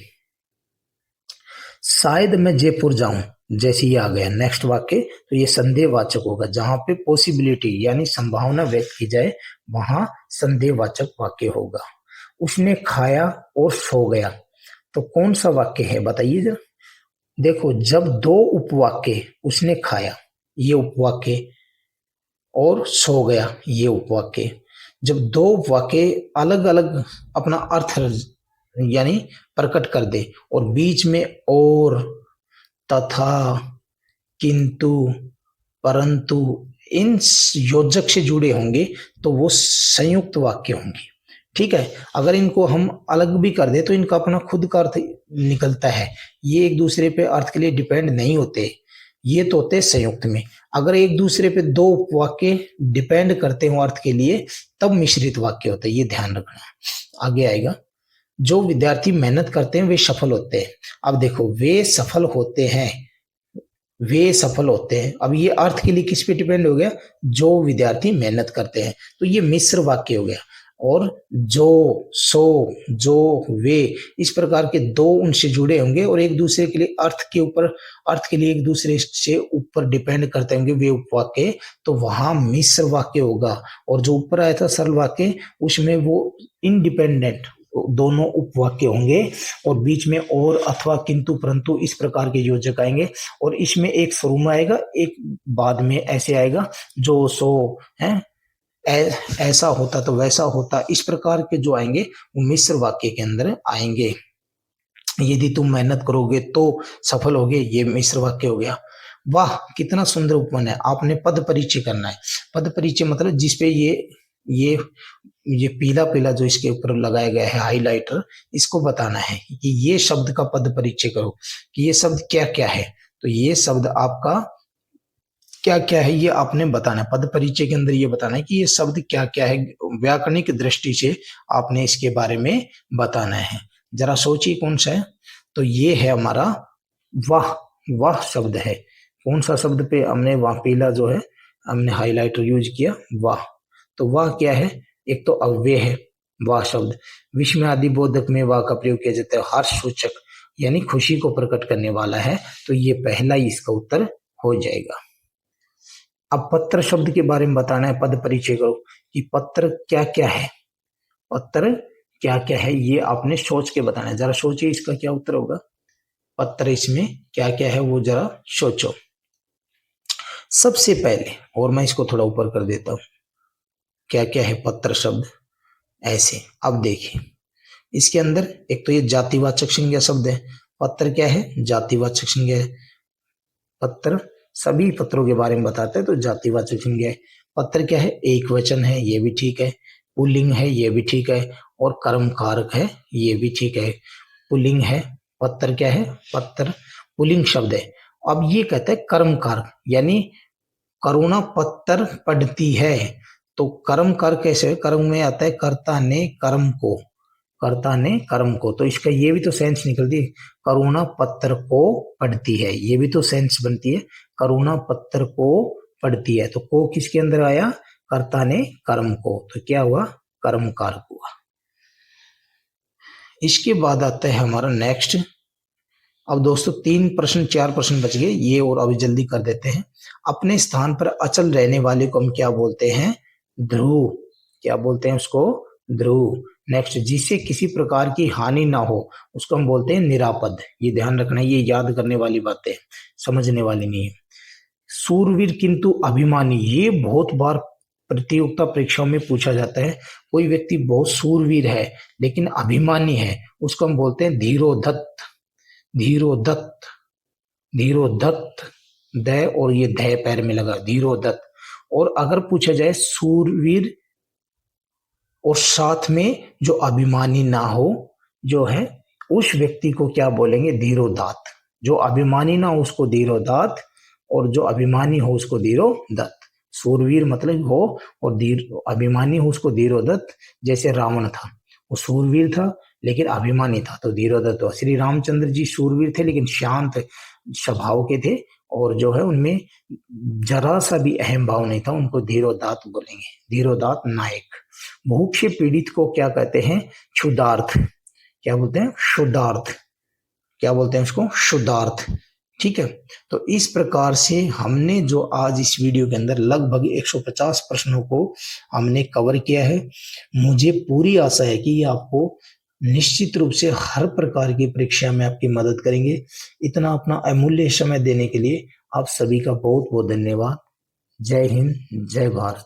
शायद मैं जयपुर जाऊं, जैसे ये आ गया नेक्स्ट वाक्य, तो ये संदेहवाचक होगा। जहां पे पॉसिबिलिटी यानी संभावना व्यक्त की जाए वहां संदेहवाचक वाक्य होगा। उसने खाया और सो गया, तो कौन सा वाक्य है बताइए जरा। देखो, जब दो उपवाक्य, उसने खाया ये उपवाक्य और सो गया ये उपवाक्य, जब दो वाक्य अलग अलग अपना अर्थ यानी प्रकट कर दे और बीच में और, तथा, किंतु, परंतु इन योजक से जुड़े होंगे तो वो संयुक्त वाक्य होंगे। ठीक है, अगर इनको हम अलग भी कर दे तो इनका अपना खुद का अर्थ निकलता है, ये एक दूसरे पे अर्थ के लिए डिपेंड नहीं होते, ये तो होते संयुक्त में। अगर एक दूसरे पे दो वाक्य डिपेंड करते हो अर्थ के लिए तब मिश्रित वाक्य होते हैं, ये ध्यान रखना। आगे आएगा, जो विद्यार्थी मेहनत करते हैं वे सफल होते हैं। अब देखो, वे सफल होते हैं, वे सफल होते हैं, अब ये अर्थ के लिए किस पे डिपेंड हो गया, जो विद्यार्थी मेहनत करते हैं, तो ये मिश्र वाक्य हो गया। और जो, सो, जो, वे, इस प्रकार के दो उनसे जुड़े होंगे और एक दूसरे के लिए अर्थ के ऊपर, अर्थ के लिए एक दूसरे से ऊपर डिपेंड करते होंगे वे उपवाक्य, तो वहां मिश्र वाक्य होगा। और जो ऊपर आया था सरल वाक्य, उसमें वो इंडिपेंडेंट दोनों उपवाक्य होंगे और बीच में और, अथवा, किंतु, परंतु इस प्रकार के योजक आएंगे। और इसमें एक शुरू में आएगा, एक बाद में ऐसे आएगा, जो, सो, है, ऐसा होता तो वैसा होता, इस प्रकार के जो आएंगे वो मिश्र वाक्य के अंदर आएंगे। यदि तुम मेहनत करोगे तो सफल होगे, ये मिश्र वाक्य हो गया। वाह, कितना सुंदर उपमान है। आपने पद परिचय करना है। पद परिचय मतलब जिसपे ये पीला पीला जो इसके ऊपर लगाया गया है हाइलाइटर, इसको बताना है कि ये शब्द का पद परिचय करो कि ये शब्द क्या क्या है। तो ये शब्द आपका क्या क्या है ये आपने बताना है। पद परिचय के अंदर ये बताना है कि ये शब्द क्या क्या है, व्याकरणिक दृष्टि से आपने इसके बारे में बताना है। जरा सोचिए कौन सा है, तो ये है हमारा वाह। वाह शब्द है, कौन सा शब्द पे हमने वहां पीला जो है हमने हाइलाइटर यूज किया, वाह। तो वाह क्या है, एक तो अव्यय है वाह शब्द। विस्मय आदि बोधक में वाह का प्रयोग किया जाता है, हर्ष सूचक यानी खुशी को प्रकट करने वाला है, तो ये पहला ही इसका उत्तर हो जाएगा। अब पत्र शब्द के बारे में बताना है, पद परिचय करो कि पत्र क्या क्या है, पत्र क्या क्या है, ये आपने सोच के बताना है। जरा सोचिए इसका क्या उत्तर होगा। पत्र इसमें क्या क्या है वो जरा सोचो। सबसे पहले, और मैं इसको थोड़ा ऊपर कर देता हूं, क्या क्या है पत्र शब्द ऐसे। अब देखिए इसके अंदर एक तो ये जातिवाचक संज्ञा शब्द है। पत्र क्या है, जातिवाचक संज्ञा है। पत्र सभी पत्रों के बारे में बताते हैं तो जातिवाचक संज्ञा है। पत्र क्या है, एक वचन है, ये भी ठीक है। पुल्लिंग है, ये भी ठीक है। और कर्म कारक है, ये भी ठीक है। पुल्लिंग है, पत्र क्या है, पत्र पुल्लिंग शब्द है। अब ये कहता है कर्म कारक, यानी करुणा पत्तर पढ़ती है, तो कर्म कर कैसे, कर्म में आता है कर्ता ने कर्म को, कर्ता ने कर्म को, तो इसका ये भी तो सेंस निकलती है, करुणा पत्र को पढ़ती है, ये भी तो सेंस बनती है, करुणा पत्र को पढ़ती है, तो को किसके अंदर आया, कर्ता ने कर्म को, तो क्या हुआ, कर्म कारक हुआ। इसके बाद आता है हमारा नेक्स्ट। अब दोस्तों 3 प्रश्न 4 प्रश्न बच गए, ये और अभी जल्दी कर देते हैं। अपने स्थान पर अचल रहने वाले को हम क्या बोलते हैं, ध्रुव, क्या बोलते हैं उसको, ध्रुव। नेक्स्ट, जिससे किसी प्रकार की हानि ना हो उसको हम बोलते हैं निरापद। ये ध्यान रखना, ये याद करने वाली बातें, समझने वाली नहीं है। सूरवीर किंतु अभिमानी, ये बहुत बार प्रतियोगिता परीक्षाओं में पूछा जाता है। कोई व्यक्ति बहुत सूरवीर है लेकिन अभिमानी है, उसको हम बोलते हैं धीरोधत्त, धीरोदत्त, धीरोदत्त, द और ये ध पैर में लगा, धीरोदत्त। और अगर पूछा जाए सूरवीर और साथ में जो अभिमानी ना हो, जो है उस व्यक्ति को क्या बोलेंगे, धीरोदात्त। जो अभिमानी ना हो उसको धीरोदात्त, और जो अभिमानी हो उसको धीरोदत्त। सूरवीर मतलब हो और धीर अभिमानी हो उसको धीरोदत्त। जैसे रावण था, वो सूरवीर था लेकिन अभिमानी था तो धीरोदत्त हुआ। श्री रामचंद्र जी सूरवीर थे लेकिन शांत स्वभाव के थे, और जो है उनमें जरा सा भी अहम भाव नहीं था, उनको धीरोदात्त बोलेंगे, धीरोदात्त नायक। भूख से पीड़ित को क्या कहते हैं, क्षुधार्थ, क्या बोलते हैं, क्षुधार्थ, क्या बोलते हैं उसको, क्षुधार्थ। ठीक है, तो इस प्रकार से हमने जो आज इस वीडियो के अंदर लगभग 150 प्रश्नों को हमने कवर किया है। मुझे पूरी आशा है कि ये आपको निश्चित रूप से हर प्रकार की परीक्षा में आपकी मदद करेंगे। इतना अपना अमूल्य समय देने के लिए आप सभी का बहुत बहुत धन्यवाद। जय हिंद, जय भारत।